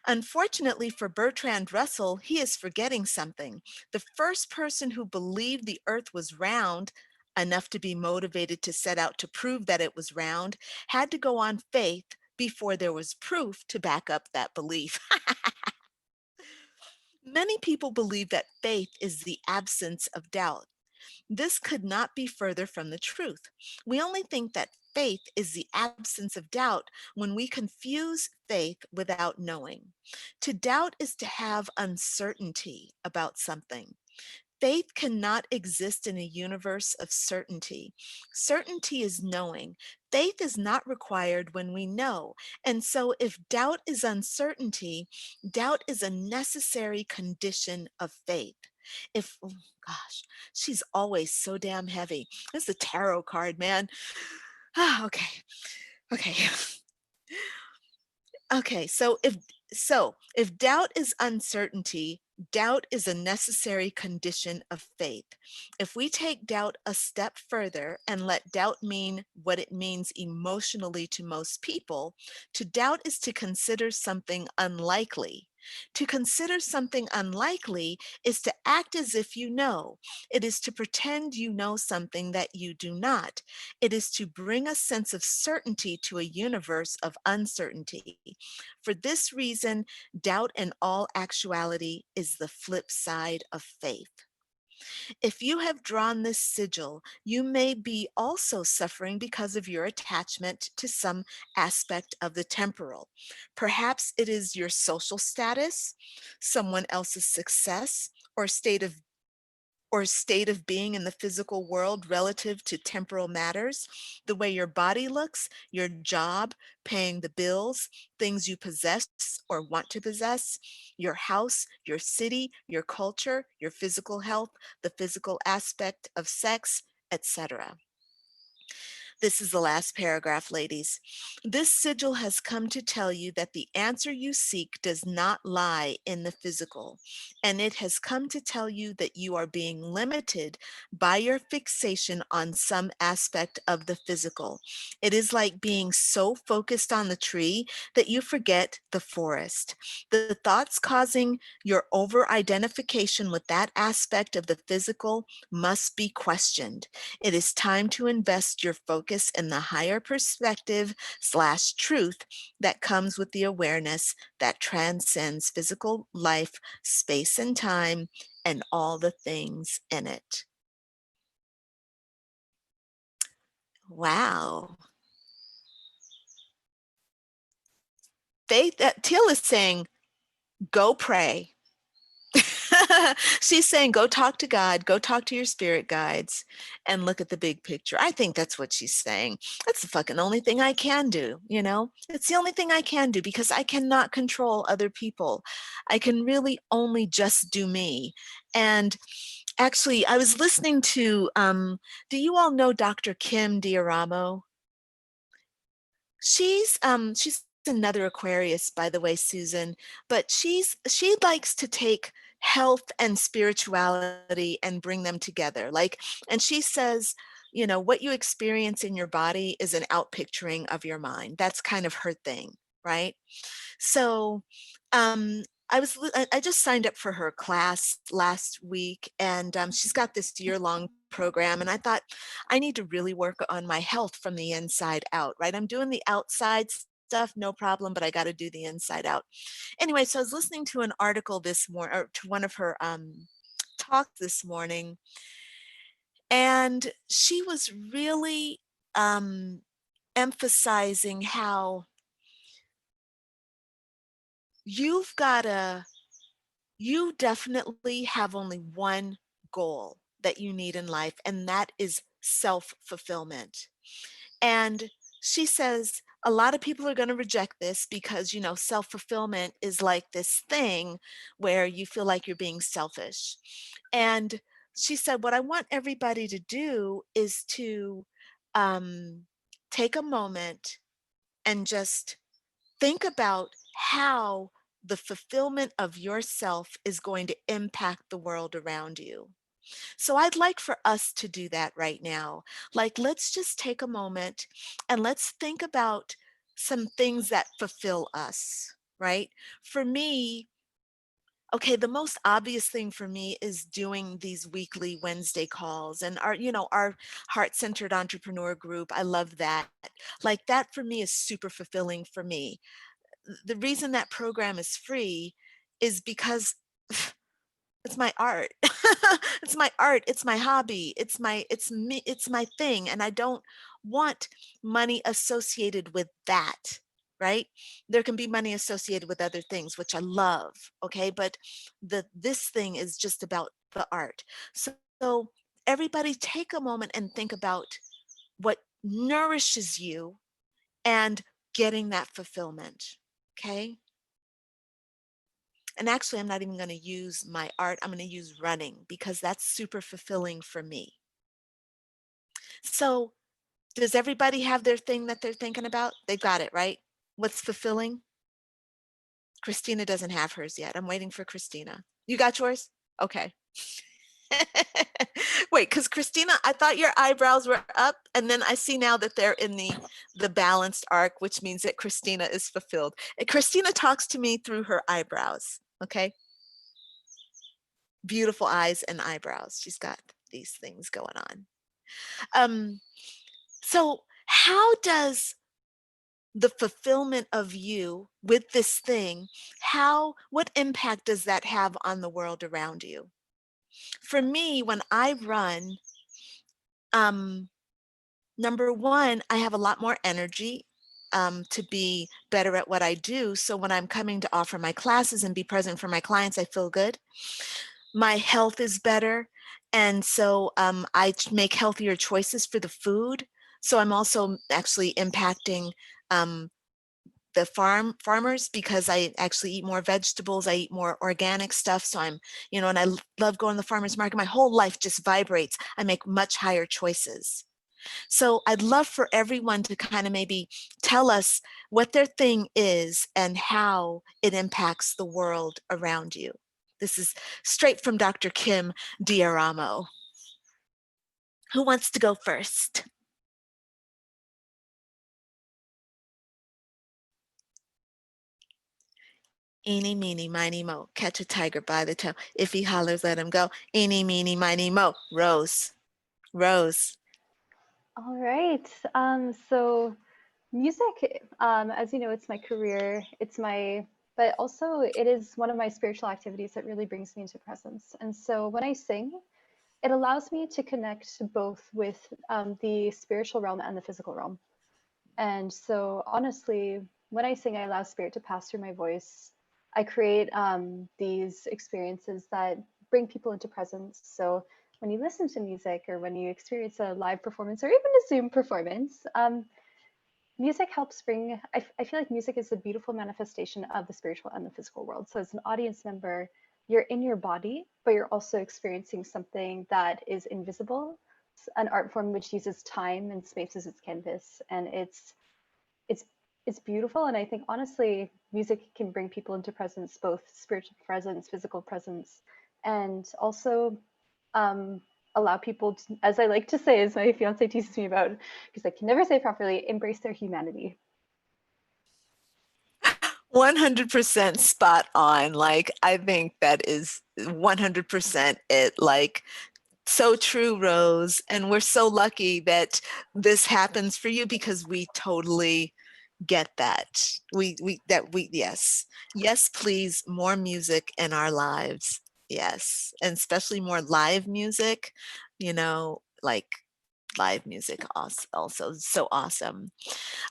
Unfortunately for Bertrand Russell, he is forgetting something. The first person who believed the earth was round enough to be motivated to set out to prove that it was round had to go on faith before there was proof to back up that belief. Many people believe that faith is the absence of doubt. This could not be further from the truth. We only think that faith is the absence of doubt when we confuse faith without knowing. To doubt is to have uncertainty about something. Faith cannot exist in a universe of certainty. Certainty is knowing. Faith is not required when we know. And so if doubt is uncertainty, doubt is a necessary condition of faith. If, oh gosh, she's always so damn heavy. This is a tarot card, man. Ah, okay. Okay. Okay, so if doubt is uncertainty, doubt is a necessary condition of faith. If we take doubt a step further and let doubt mean what it means emotionally to most people, to doubt is to consider something unlikely. To consider something unlikely is to act as if you know. It is to pretend you know something that you do not. It is to bring a sense of certainty to a universe of uncertainty. For this reason, doubt in all actuality is the flip side of faith. If you have drawn this sigil, you may be also suffering because of your attachment to some aspect of the temporal. Perhaps it is your social status, someone else's success, or or state of being in the physical world relative to temporal matters, the way your body looks, your job, paying the bills, things you possess or want to possess, your house, your city, your culture, your physical health, the physical aspect of sex, etc. This is the last paragraph, ladies. This sigil has come to tell you that the answer you seek does not lie in the physical, and it has come to tell you that you are being limited by your fixation on some aspect of the physical. It is like being so focused on the tree that you forget the forest. The thoughts causing your over-identification with that aspect of the physical must be questioned. It is time to invest your focus in the higher perspective / truth that comes with the awareness that transcends physical life, space and time, and all the things in it. Wow. Teal is saying, go pray. She's saying, go talk to God, go talk to your spirit guides, and look at the big picture. I think that's what she's saying. That's the fucking only thing I can do, you know? It's the only thing I can do because I cannot control other people. I can really only just do me. And actually, I was listening to, do you all know Dr. Kim Dioramo? She's another Aquarius, by the way, Susan, but she likes to take health and spirituality and bring them together. Like, and she says, you know, what you experience in your body is an outpicturing of your mind. That's kind of her thing, right? So, I just signed up for her class last week, and she's got this year-long program, and I thought I need to really work on my health from the inside out, right? I'm doing the outside stuff, no problem, but I got to do the inside out. Anyway, so I was listening to an article this morning, or to one of her talks this morning, and she was really emphasizing how you definitely have only one goal that you need in life, and that is self-fulfillment. And she says a lot of people are going to reject this because, you know, self-fulfillment is like this thing where you feel like you're being selfish. And she said, what I want everybody to do is to take a moment and just think about how the fulfillment of yourself is going to impact the world around you. So I'd like for us to do that right now. Like, let's just take a moment and let's think about some things that fulfill us, right? For me, okay, the most obvious thing for me is doing these weekly Wednesday calls and our heart-centered entrepreneur group. I love that. Like, that for me is super fulfilling for me. The reason that program is free is because it's my art. It's my art, it's my hobby, it's me, it's my thing, and I don't want money associated with that, right? There can be money associated with other things, which I love, okay? But this thing is just about the art. So everybody take a moment and think about what nourishes you and getting that fulfillment, okay? And actually, I'm not even going to use my art. I'm going to use running because that's super fulfilling for me. So does everybody have their thing that they're thinking about? They got it, right? What's fulfilling? Christina doesn't have hers yet. I'm waiting for Christina. You got yours? Okay. Wait, because Christina, I thought your eyebrows were up, and then I see now that they're in the balanced arc, which means that Christina is fulfilled. And Christina talks to me through her eyebrows, okay? Beautiful eyes and eyebrows. She's got these things going on. So how does the fulfillment of you with this thing, what impact does that have on the world around you? For me, when I run, number one, I have a lot more energy to be better at what I do. So when I'm coming to offer my classes and be present for my clients, I feel good. My health is better. And so I make healthier choices for the food. So I'm also actually impacting the farmers, because I actually eat more vegetables, I eat more organic stuff. So I'm, and I love going to the farmer's market. My whole life just vibrates. I make much higher choices. So I'd love for everyone to kind of maybe tell us what their thing is and how it impacts the world around you. This is straight from Dr. Kim Diaramo. Who wants to go first? Eeny, meeny, miny, mo. Catch a tiger by the tail. If he hollers, let him go. Eeny, meeny, miny, mo. Rose. Rose. All right. So music, as you know, it's my career. But also it is one of my spiritual activities that really brings me into presence. And so when I sing, it allows me to connect both with the spiritual realm and the physical realm. And so honestly, when I sing, I allow spirit to pass through my voice. I create these experiences that bring people into presence. So when you listen to music, or when you experience a live performance, or even a Zoom performance, music helps bring, I feel like music is a beautiful manifestation of the spiritual and the physical world. So as an audience member, you're in your body, but you're also experiencing something that is invisible. It's an art form which uses time and space as its canvas, and it's it's beautiful. And I think honestly, music can bring people into presence, both spiritual presence, physical presence, and also um, allow people to, as I like to say, as my fiance teases me about, because I can never say properly, embrace their humanity. 100% spot on. Like, I think that is 100% it. Like, so true, Rose. And we're so lucky that this happens for you, because we totally get that. Yes, please, more music in our lives. Yes. And especially more live music, like live music also so awesome.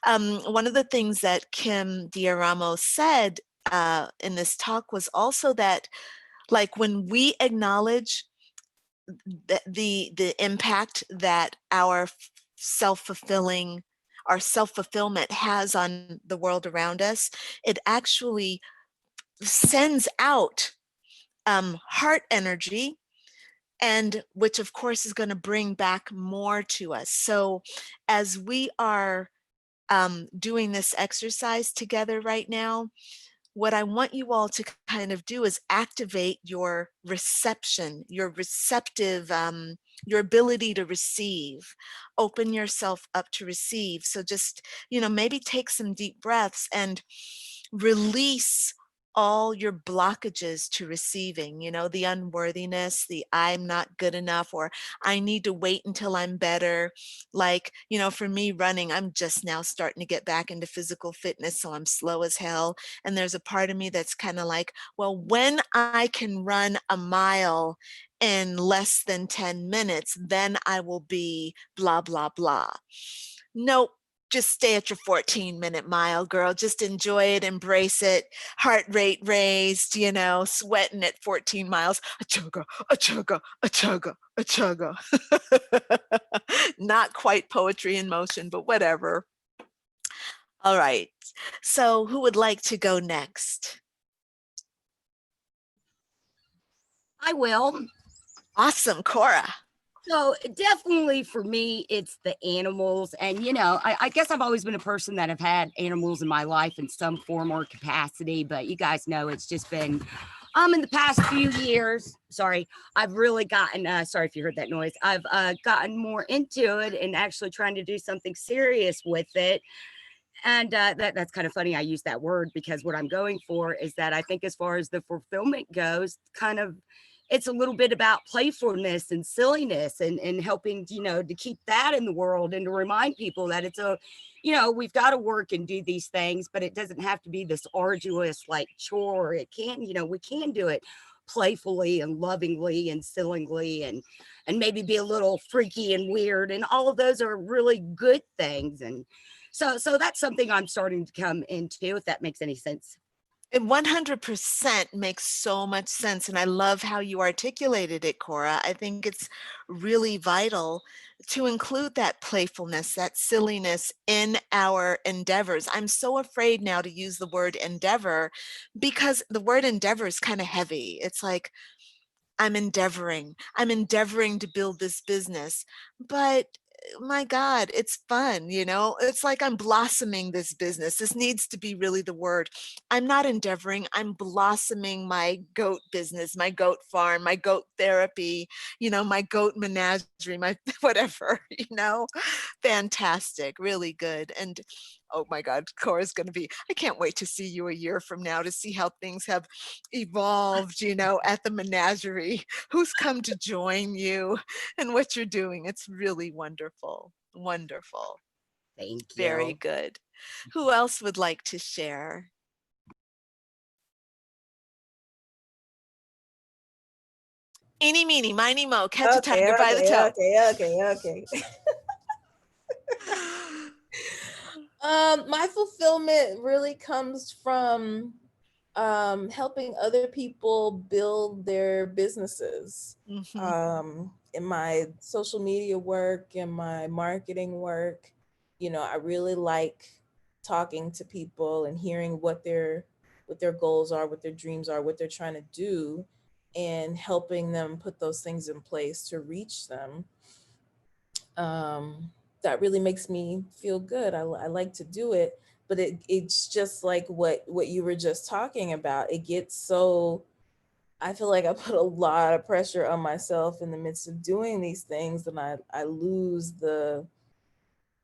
One of the things that Kim Diaramo said in this talk was also that, like, when we acknowledge the impact that our self-fulfillment has on the world around us, it actually sends out heart energy, and which of course is going to bring back more to us. So as we are doing this exercise together right now, what I want you all to kind of do is activate your reception, your receptive, your ability to receive, open yourself up to receive. So just, maybe take some deep breaths and release all your blockages to receiving, the unworthiness, the I'm not good enough, or I need to wait until I'm better. Like, for me, running, I'm just now starting to get back into physical fitness, so I'm slow as hell. And there's a part of me that's kind of like, well, when I can run a mile in less than 10 minutes, then I will be blah, blah, blah. Nope. Just stay at your 14-minute mile, girl. Just enjoy it, embrace it. Heart rate raised, sweating at 14 miles. A chugga, a chugga, a chugga, a chugga. Not quite poetry in motion, but whatever. All right. So who would like to go next? I will. Awesome, Cora. So definitely for me, it's the animals. And, I guess I've always been a person that have had animals in my life in some form or capacity, but you guys know it's just been, in the past few years, sorry, I've really gotten, sorry if you heard that noise, I've gotten more into it and actually trying to do something serious with it. And that's kind of funny I use that word, because what I'm going for is that I think as far as the fulfillment goes, kind of, it's a little bit about playfulness and silliness, and helping, to keep that in the world, and to remind people that it's we've got to work and do these things, but it doesn't have to be this arduous like chore. It can, we can do it playfully and lovingly and sillingly, and maybe be a little freaky and weird, and all of those are really good things. And so that's something I'm starting to come into, if that makes any sense. It 100% makes so much sense. And I love how you articulated it, Cora. I think it's really vital to include that playfulness, that silliness in our endeavors. I'm so afraid now to use the word endeavor because the word endeavor is kind of heavy. It's like, I'm endeavoring to build this business. But my God, it's fun, you know? It's like I'm blossoming this business. This needs to be really the word. I'm not endeavoring, I'm blossoming my goat business, my goat farm, my goat therapy, you know, my goat menagerie, my whatever, you know? Fantastic, really good. And oh my God, Cora's going to be, I can't wait to see you a year from now to see how things have evolved, you know, at the menagerie, who's come to join you and what you're doing. It's really wonderful. Wonderful. Thank you. Very good. Who else would like to share? Eeny, meeny, miny, mo, catch a tiger by the toe. Okay. My fulfillment really comes from helping other people build their businesses. In my social media work, in my marketing work, you know, I really like talking to people and hearing what their goals are, what their dreams are, what they're trying to do, and helping them put those things in place to reach them. That really makes me feel good. I like to do it, but it's just like what you were just talking about. It gets so, I feel like I put a lot of pressure on myself in the midst of doing these things, and I lose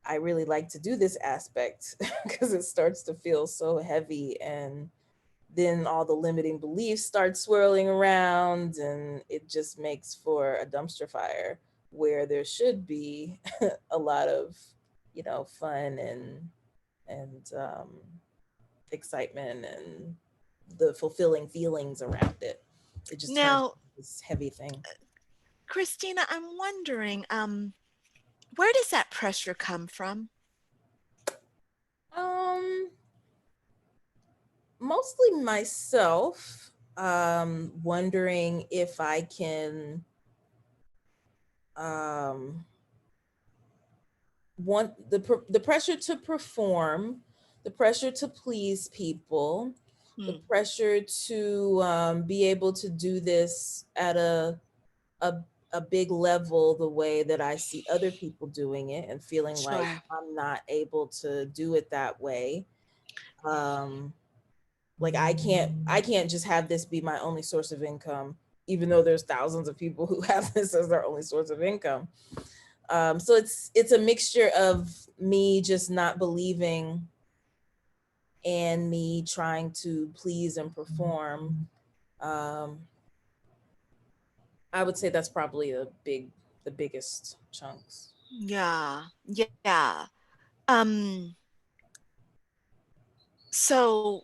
I really like to do this aspect because it starts to feel so heavy, and then all the limiting beliefs start swirling around, and it just makes for a dumpster fire where there should be a lot of, you know, fun and excitement and the fulfilling feelings around it. It just turns Now, into this heavy thing. Christina, I'm wondering, where does that pressure come from? Mostly myself, wondering if I can want the pressure to perform, the pressure to please people, the pressure to be able to do this at a big level the way that I see other people doing it, and feeling like Sure. I'm not able to do it that way. Like I can't just have this be my only source of income, even though there's thousands of people who have this as their only source of income. So it's a mixture of me just not believing and me trying to please and perform. I would say that's probably the biggest chunks. Yeah. So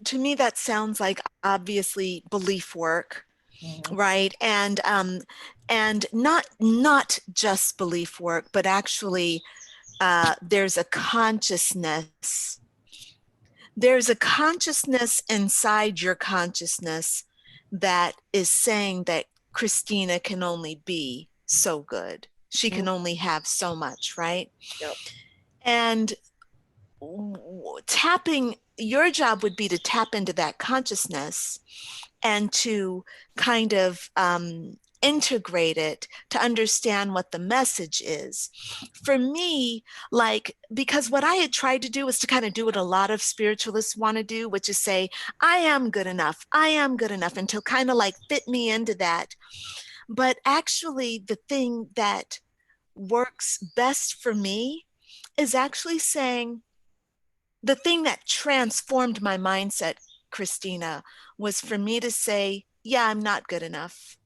to me that sounds like obviously belief work, right? And not just belief work, but actually there's a consciousness inside your consciousness that is saying that Christina can only be so good. She can only have so much, right? Yep. And your job would be to tap into that consciousness and to kind of integrate it, to understand what the message is. For me, like, because what I had tried to do was to kind of do what a lot of spiritualists want to do, which is say, I am good enough, and to kind of like fit me into that. But actually, the thing that works best for me is actually saying, the thing that transformed my mindset, Christina, was for me to say, yeah, I'm not good enough.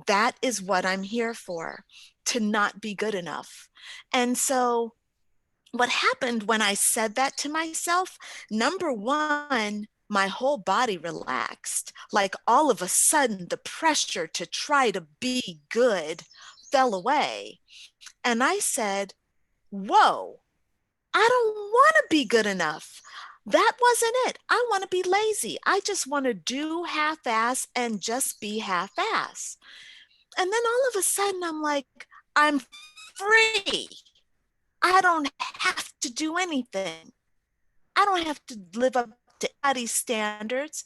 That is what I'm here for, to not be good enough. And so what happened when I said that to myself, number one, my whole body relaxed. Like all of a sudden, the pressure to try to be good fell away. And I said, whoa, I don't want to be good enough. That wasn't it. I want to be lazy. I just want to do half-ass and just be half-ass. And then all of a sudden I'm like, I'm free. I don't have to do anything. I don't have to live up to anybody's standards.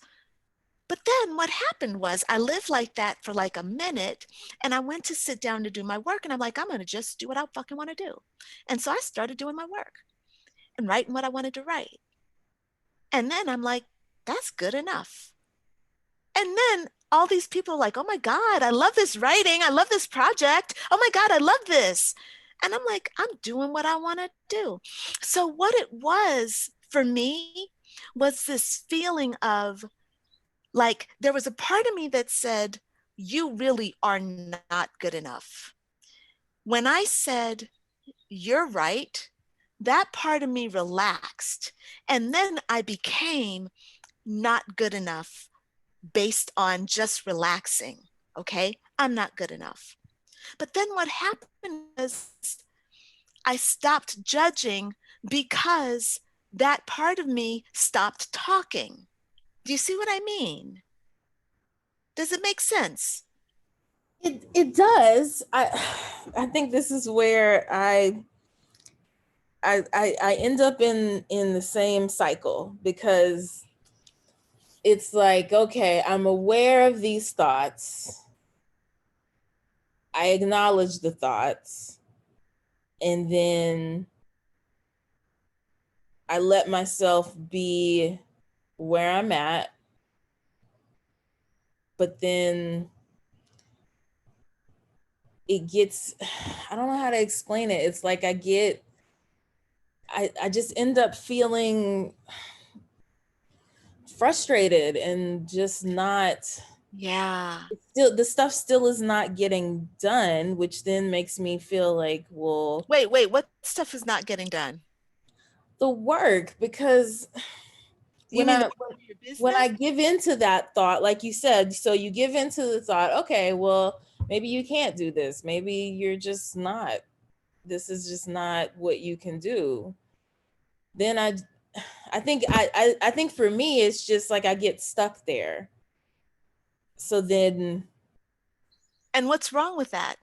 But then what happened was I lived like that for like a minute, and I went to sit down to do my work, and I'm like, I'm going to just do what I fucking want to do. And so I started doing my work and writing what I wanted to write. And then I'm like, that's good enough. And then all these people are like, oh my God, I love this writing. I love this project. Oh my God, I love this. And I'm like, I'm doing what I want to do. So what it was for me was this feeling of like, there was a part of me that said, you really are not good enough. When I said, you're right, that part of me relaxed. And then I became not good enough based on just relaxing. Okay, I'm not good enough. But then what happened was I stopped judging because that part of me stopped talking. Do you see what I mean? Does it make sense? It does. I think this is where I end up in the same cycle, because it's like, okay, I'm aware of these thoughts. I acknowledge the thoughts, and then I let myself be where I'm at. But then it gets, I don't know how to explain it. It's like I just end up feeling frustrated and just not, Yeah. still, the stuff still is not getting done, which then makes me feel like, well, Wait, what stuff is not getting done? the work, because You mean the work of your when I business? give into that thought, like you said, so you give into the thought, okay, well, maybe you can't do this. Maybe you're just not, this is just not what you can do. Then I think for me, it's just like I get stuck there. So then, And what's wrong with that?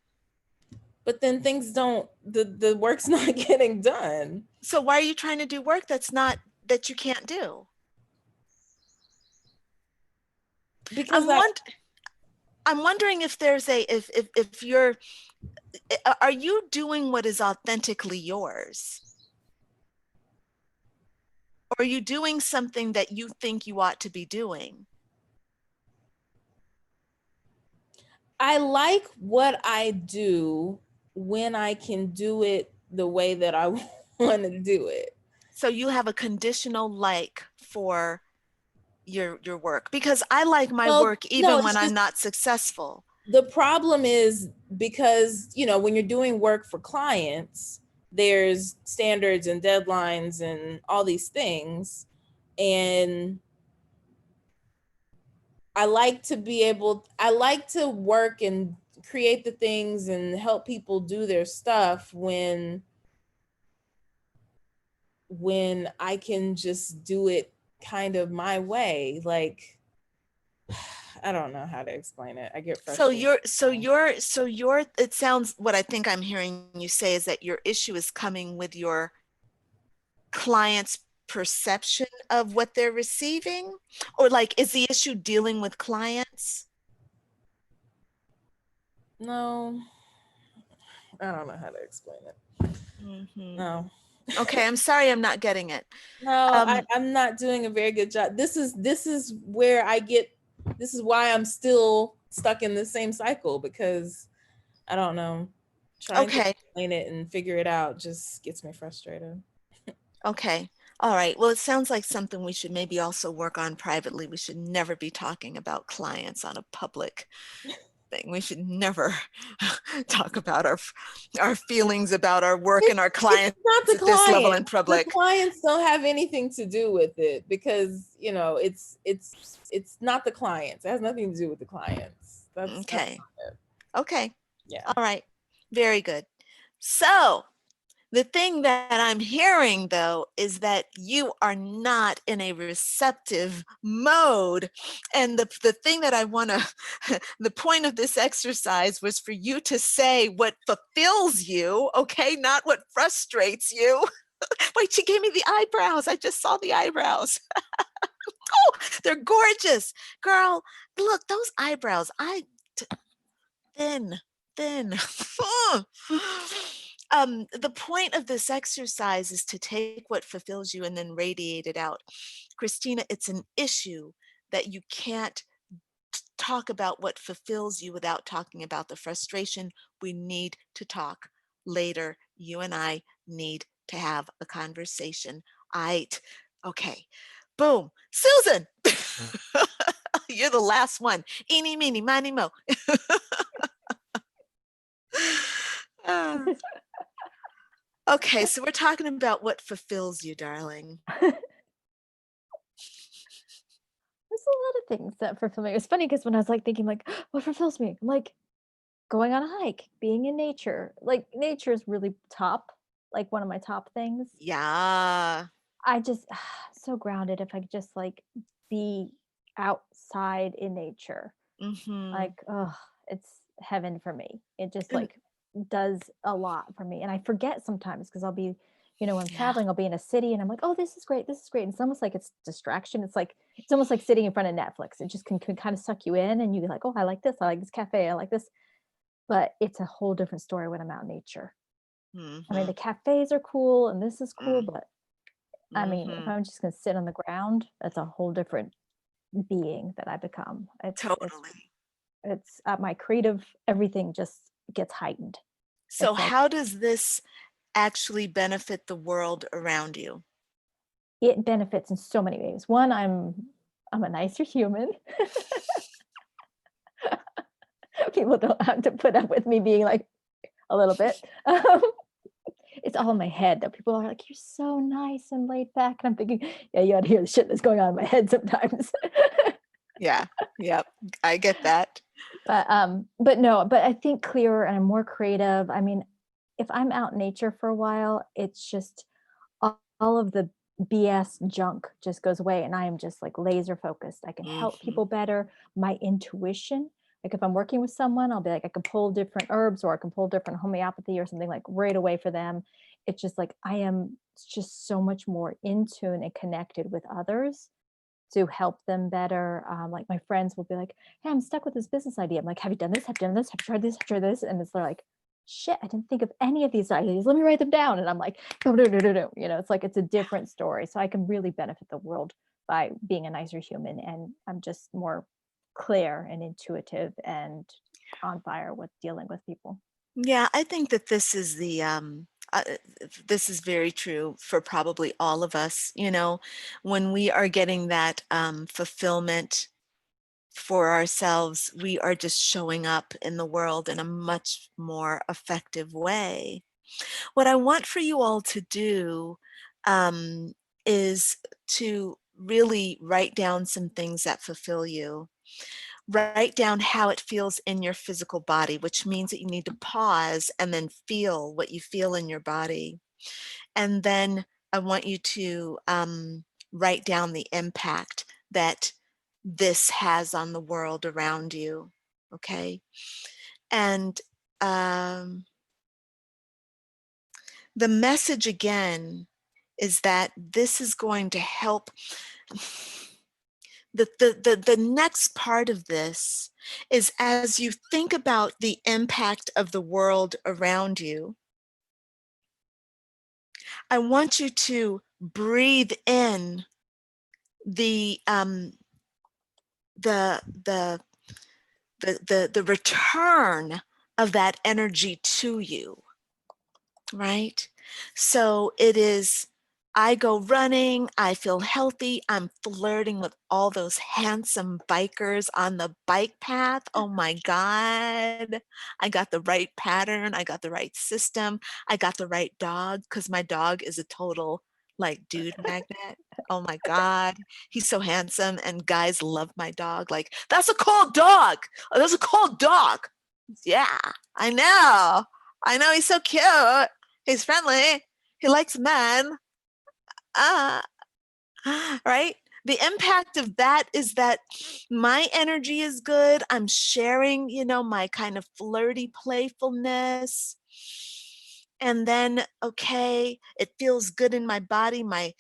but then things don't, the work's not getting done. So why are you trying to do work that you can't do? Because I'm wondering if there's if you're, are you doing what is authentically yours? Or are you doing something that you think you ought to be doing? I like what I do when I can do it the way that I want to do it. So you have a conditional like for your work, because I like my work even when I'm not successful. The problem is because, when you're doing work for clients, there's standards and deadlines and all these things. And I like to work and create the things and help people do their stuff when I can just do it kind of my way. Like, I don't know how to explain it. I get frustrated. It sounds, what I think I'm hearing you say is that your issue is coming with your client's perception of what they're receiving, or like, is the issue dealing with clients? No, I don't know how to explain it. Mm-hmm. No. Okay, I'm sorry, I'm not getting it. No, I'm not doing a very good job. This is where this is why I'm still stuck in the same cycle, because I don't know. Trying to explain it and figure it out just gets me frustrated. Okay. All right. Well, it sounds like something we should maybe also work on privately. We should never be talking about clients on a public thing. We should never talk about our feelings about our work and our clients at this level in public. The clients don't have anything to do with it, because it's not the clients. It has nothing to do with the clients. Okay. Okay. Yeah. All right. Very good. So The thing that I'm hearing, though, is that you are not in a receptive mode. And the thing that I want to, the point of this exercise was for you to say what fulfills you, okay? Not what frustrates you. Wait, she gave me the eyebrows. I just saw the eyebrows. Oh, they're gorgeous. Girl, look, those eyebrows. Thin. The point of this exercise is to take what fulfills you and then radiate it out. Christina, it's an issue that you can't talk about what fulfills you without talking about the frustration. We need to talk later. You and I need to have a conversation. Okay. Boom. Susan, you're the last one. Eeny, meeny, miny, mo. Okay, so we're talking about what fulfills you, darling. There's a lot of things that fulfill me. It's funny because when I was like thinking like, what fulfills me? I'm like going on a hike, being in nature. Like nature is really top, like one of my top things. Yeah. I just so grounded if I could just like be outside in nature. Mm-hmm. Like, it's heaven for me. It just like does a lot for me. And I forget sometimes because I'll be, when I'm traveling, I'll be in a city and I'm like, oh, this is great. This is great. And it's almost like it's distraction. It's almost like sitting in front of Netflix. It just can kind of suck you in and you're like, oh, I like this. I like this cafe. I like this. But it's a whole different story when I'm out in nature. Mm-hmm. I mean, the cafes are cool and this is cool, but I mean, if I'm just going to sit on the ground, that's a whole different being that I become. It's my creative, everything just gets heightened. So how does this actually benefit the world around you? It benefits in so many ways. One, I'm a nicer human. People don't have to put up with me being like a little bit. It's all in my head that people are like, you're so nice and laid back. And I'm thinking, yeah, you ought to hear the shit that's going on in my head sometimes. Yeah. Yep. I get that. But I think clearer and I'm more creative. I mean, if I'm out in nature for a while, it's just all of the BS junk just goes away and I am just like laser focused. I can help people better. My intuition, like if I'm working with someone, I'll be like, I can pull different herbs or I can pull different homeopathy or something like right away for them. It's just like, I am just so much more in tune and connected with others to help them better. Like my friends will be like, hey, I'm stuck with this business idea. I'm like, have you done this? Have you done this? Have you tried this? Have you tried this? And it's like, shit, I didn't think of any of these ideas. Let me write them down. And I'm like, no. It's like, it's a different story. So I can really benefit the world by being a nicer human. And I'm just more clear and intuitive and on fire with dealing with people. Yeah, I think that this is this is very true for probably all of us. When we are getting that fulfillment for ourselves, we are just showing up in the world in a much more effective way. What I want for you all to do is to really write down some things that fulfill you. Write down how it feels in your physical body, which means that you need to pause and then feel what you feel in your body. And then I want you to write down the impact that this has on the world around you, okay? And the message again is that this is going to help. The next part of this is as you think about the impact of the world around you, I want you to breathe in the return of that energy to you, right? So it is, I go running, I feel healthy, I'm flirting with all those handsome bikers on the bike path. Oh my God, I got the right pattern, I got the right system, I got the right dog, because my dog is a total like dude magnet. Oh my God, he's so handsome and guys love my dog. Like, that's a cool dog. Oh, that's a cool dog. Yeah, I know, he's so cute. He's friendly. He likes men. Right? The impact of that is that my energy is good. I'm sharing, my kind of flirty playfulness. And then, okay, it feels good in my body. My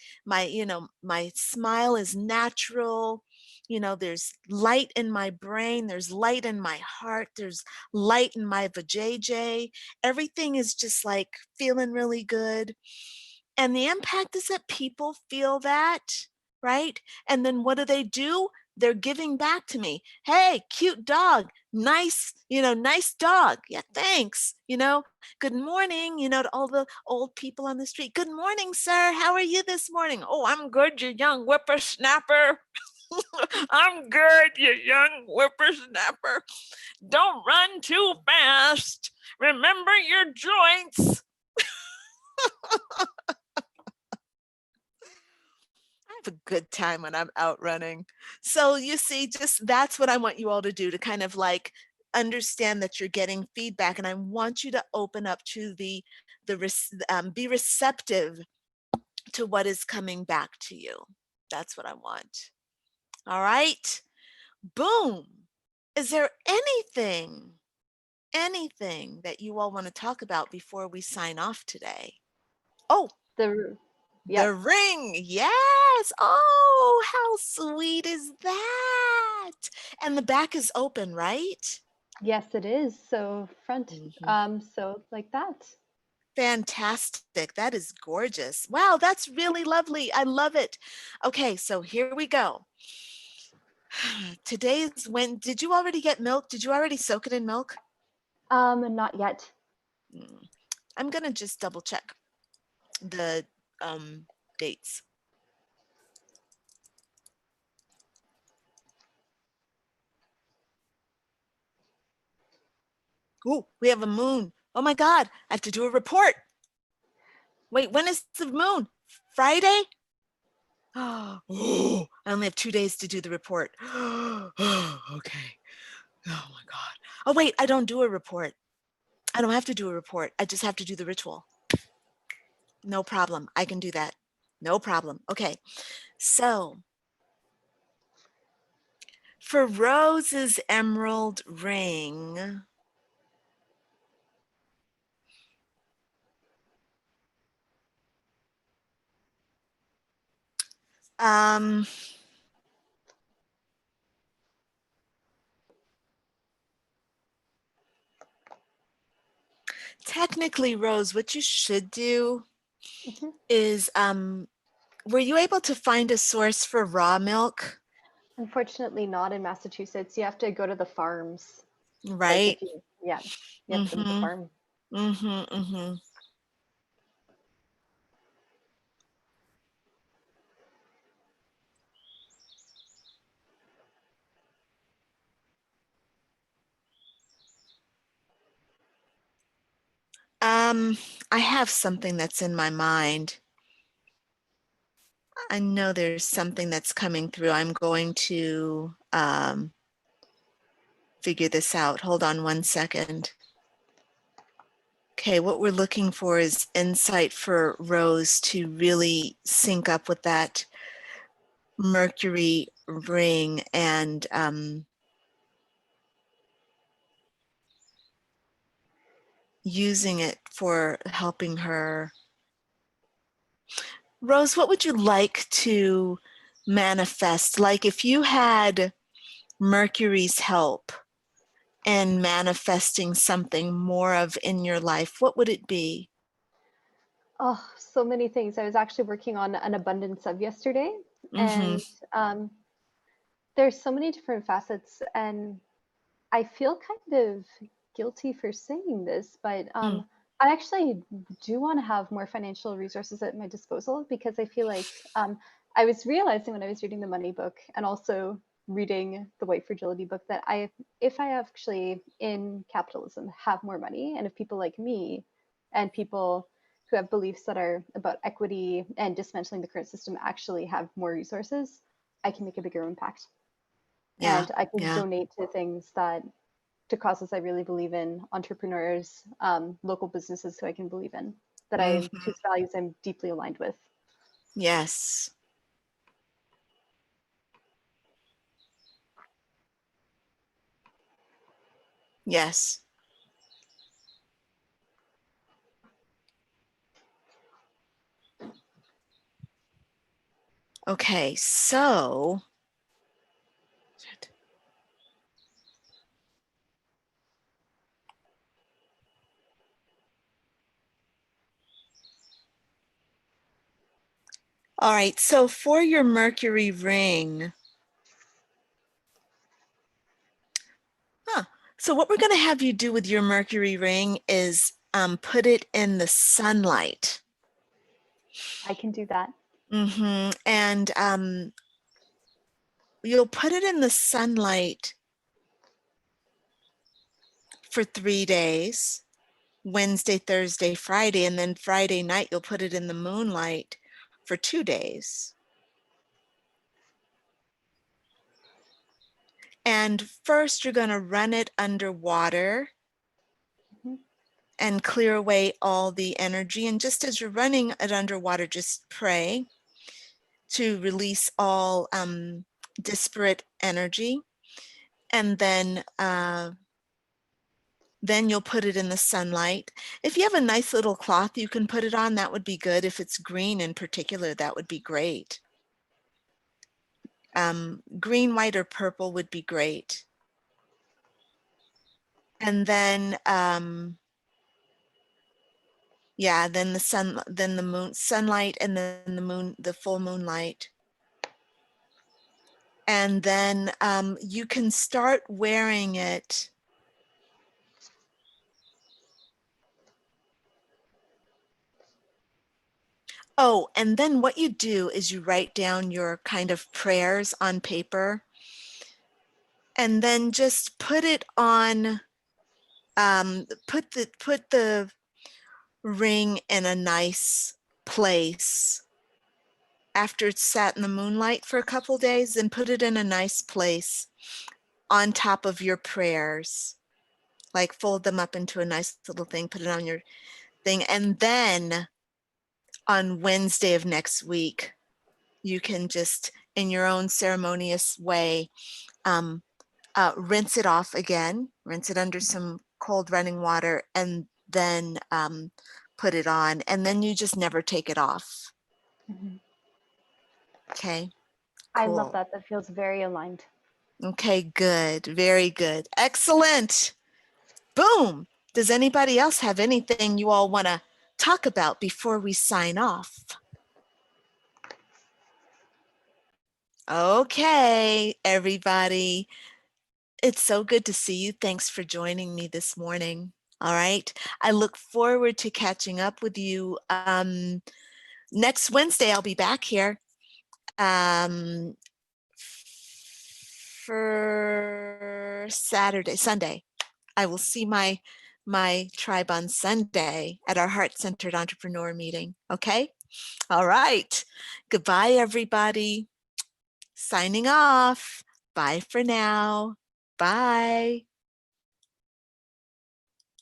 smile is natural. There's light in my brain. There's light in my heart. There's light in my vajayjay. Everything is just like feeling really good. And the impact is that people feel that, right? And then what do? They're giving back to me. Hey, cute dog. Nice, nice dog. Yeah, thanks. Good morning, to all the old people on the street. Good morning, sir. How are you this morning? Oh, I'm good, you young whippersnapper. I'm good, you young whippersnapper. Don't run too fast. Remember your joints. I have a good time when I'm out running. So you see, just that's what I want you all to do, to kind of like understand that you're getting feedback, and I want you to open up to be receptive to what is coming back to you. That's what I want. All right. Boom. Is there anything that you all want to talk about before we sign off today? Oh, The ring. Yes. Oh, how sweet is that? And the back is open, right? Yes, it is. So front, so like that. Fantastic. That is gorgeous. Wow, that's really lovely. I love it. Okay, so here we go. Today's when did you already get milk? Did you already soak it in milk? Not yet. I'm gonna just double check the dates. Oh, we have a moon. Oh my God, I have to do a report. Wait, when is the moon? Friday? Oh, I only have 2 days to do the report. Okay. Oh my God. Oh wait, I don't do a report. I don't have to do a report. I just have to do the ritual. No problem. I can do that. No problem. Okay. So for Rose's emerald ring, technically, Rose, what you should do is, were you able to find a source for raw milk? Unfortunately, not in Massachusetts. You have to go to the farms. Right. Like you have to go to the farm. I have something that's in my mind. I know there's something that's coming through. I'm going to figure this out. Hold on 1 second. Okay, what we're looking for is insight for Rose to really sync up with that Mercury ring and using it for helping her. Rose, what would you like to manifest? Like if you had Mercury's help in manifesting something more of in your life, what would it be? Oh, so many things. I was actually working on an abundance of yesterday, and there's so many different facets, and I feel kind of guilty for saying this, but I actually do want to have more financial resources at my disposal, because I feel like I was realizing when I was reading the money book and also reading the white fragility book that if I actually in capitalism have more money, and if people like me and people who have beliefs that are about equity and dismantling the current system actually have more resources, I can make a bigger impact. Yeah, and I can donate to things to causes I really believe in, entrepreneurs, local businesses who I can believe in. that whose values I'm deeply aligned with. Yes. Yes. Okay, so all right, so for your Mercury ring, so what we're going to have you do with your Mercury ring is put it in the sunlight. I can do that. And you'll put it in the sunlight for 3 days, Wednesday, Thursday, Friday, and then Friday night you'll put it in the moonlight for 2 days. And first you're going to run it underwater and clear away all the energy. And just as you're running it underwater, just pray to release all disparate energy. And then you'll put it in the sunlight. If you have a nice little cloth you can put it on, that would be good. If it's green in particular, that would be great. Green, white, or purple would be great. And then yeah, then the sun, then the moon, sunlight, and then the moon, the full moonlight. And then you can start wearing it. Oh, and then what you do is you write down your kind of prayers on paper and then just put it on, put the ring in a nice place. After it's sat in the moonlight for a couple days, then put it in a nice place on top of your prayers. Like fold them up into a nice little thing, put it on your thing. And then on Wednesday of next week, you can just, in your own ceremonious way, rinse it off again, rinse it under some cold running water, and then put it on. And then you just never take it off. Okay. I Cool. love that. That feels very aligned. Okay, good. Very good. Excellent. Boom. Does anybody else have anything you all want to talk about before we sign off? Okay, everybody. It's so good to see you. Thanks for joining me this morning. All right. I look forward to catching up with you. Next Wednesday, I'll be back here for Sunday. I will see my tribe on Sunday at our Heart-Centered Entrepreneur meeting. Okay. All right. Goodbye, everybody. Signing off. Bye for now. Bye.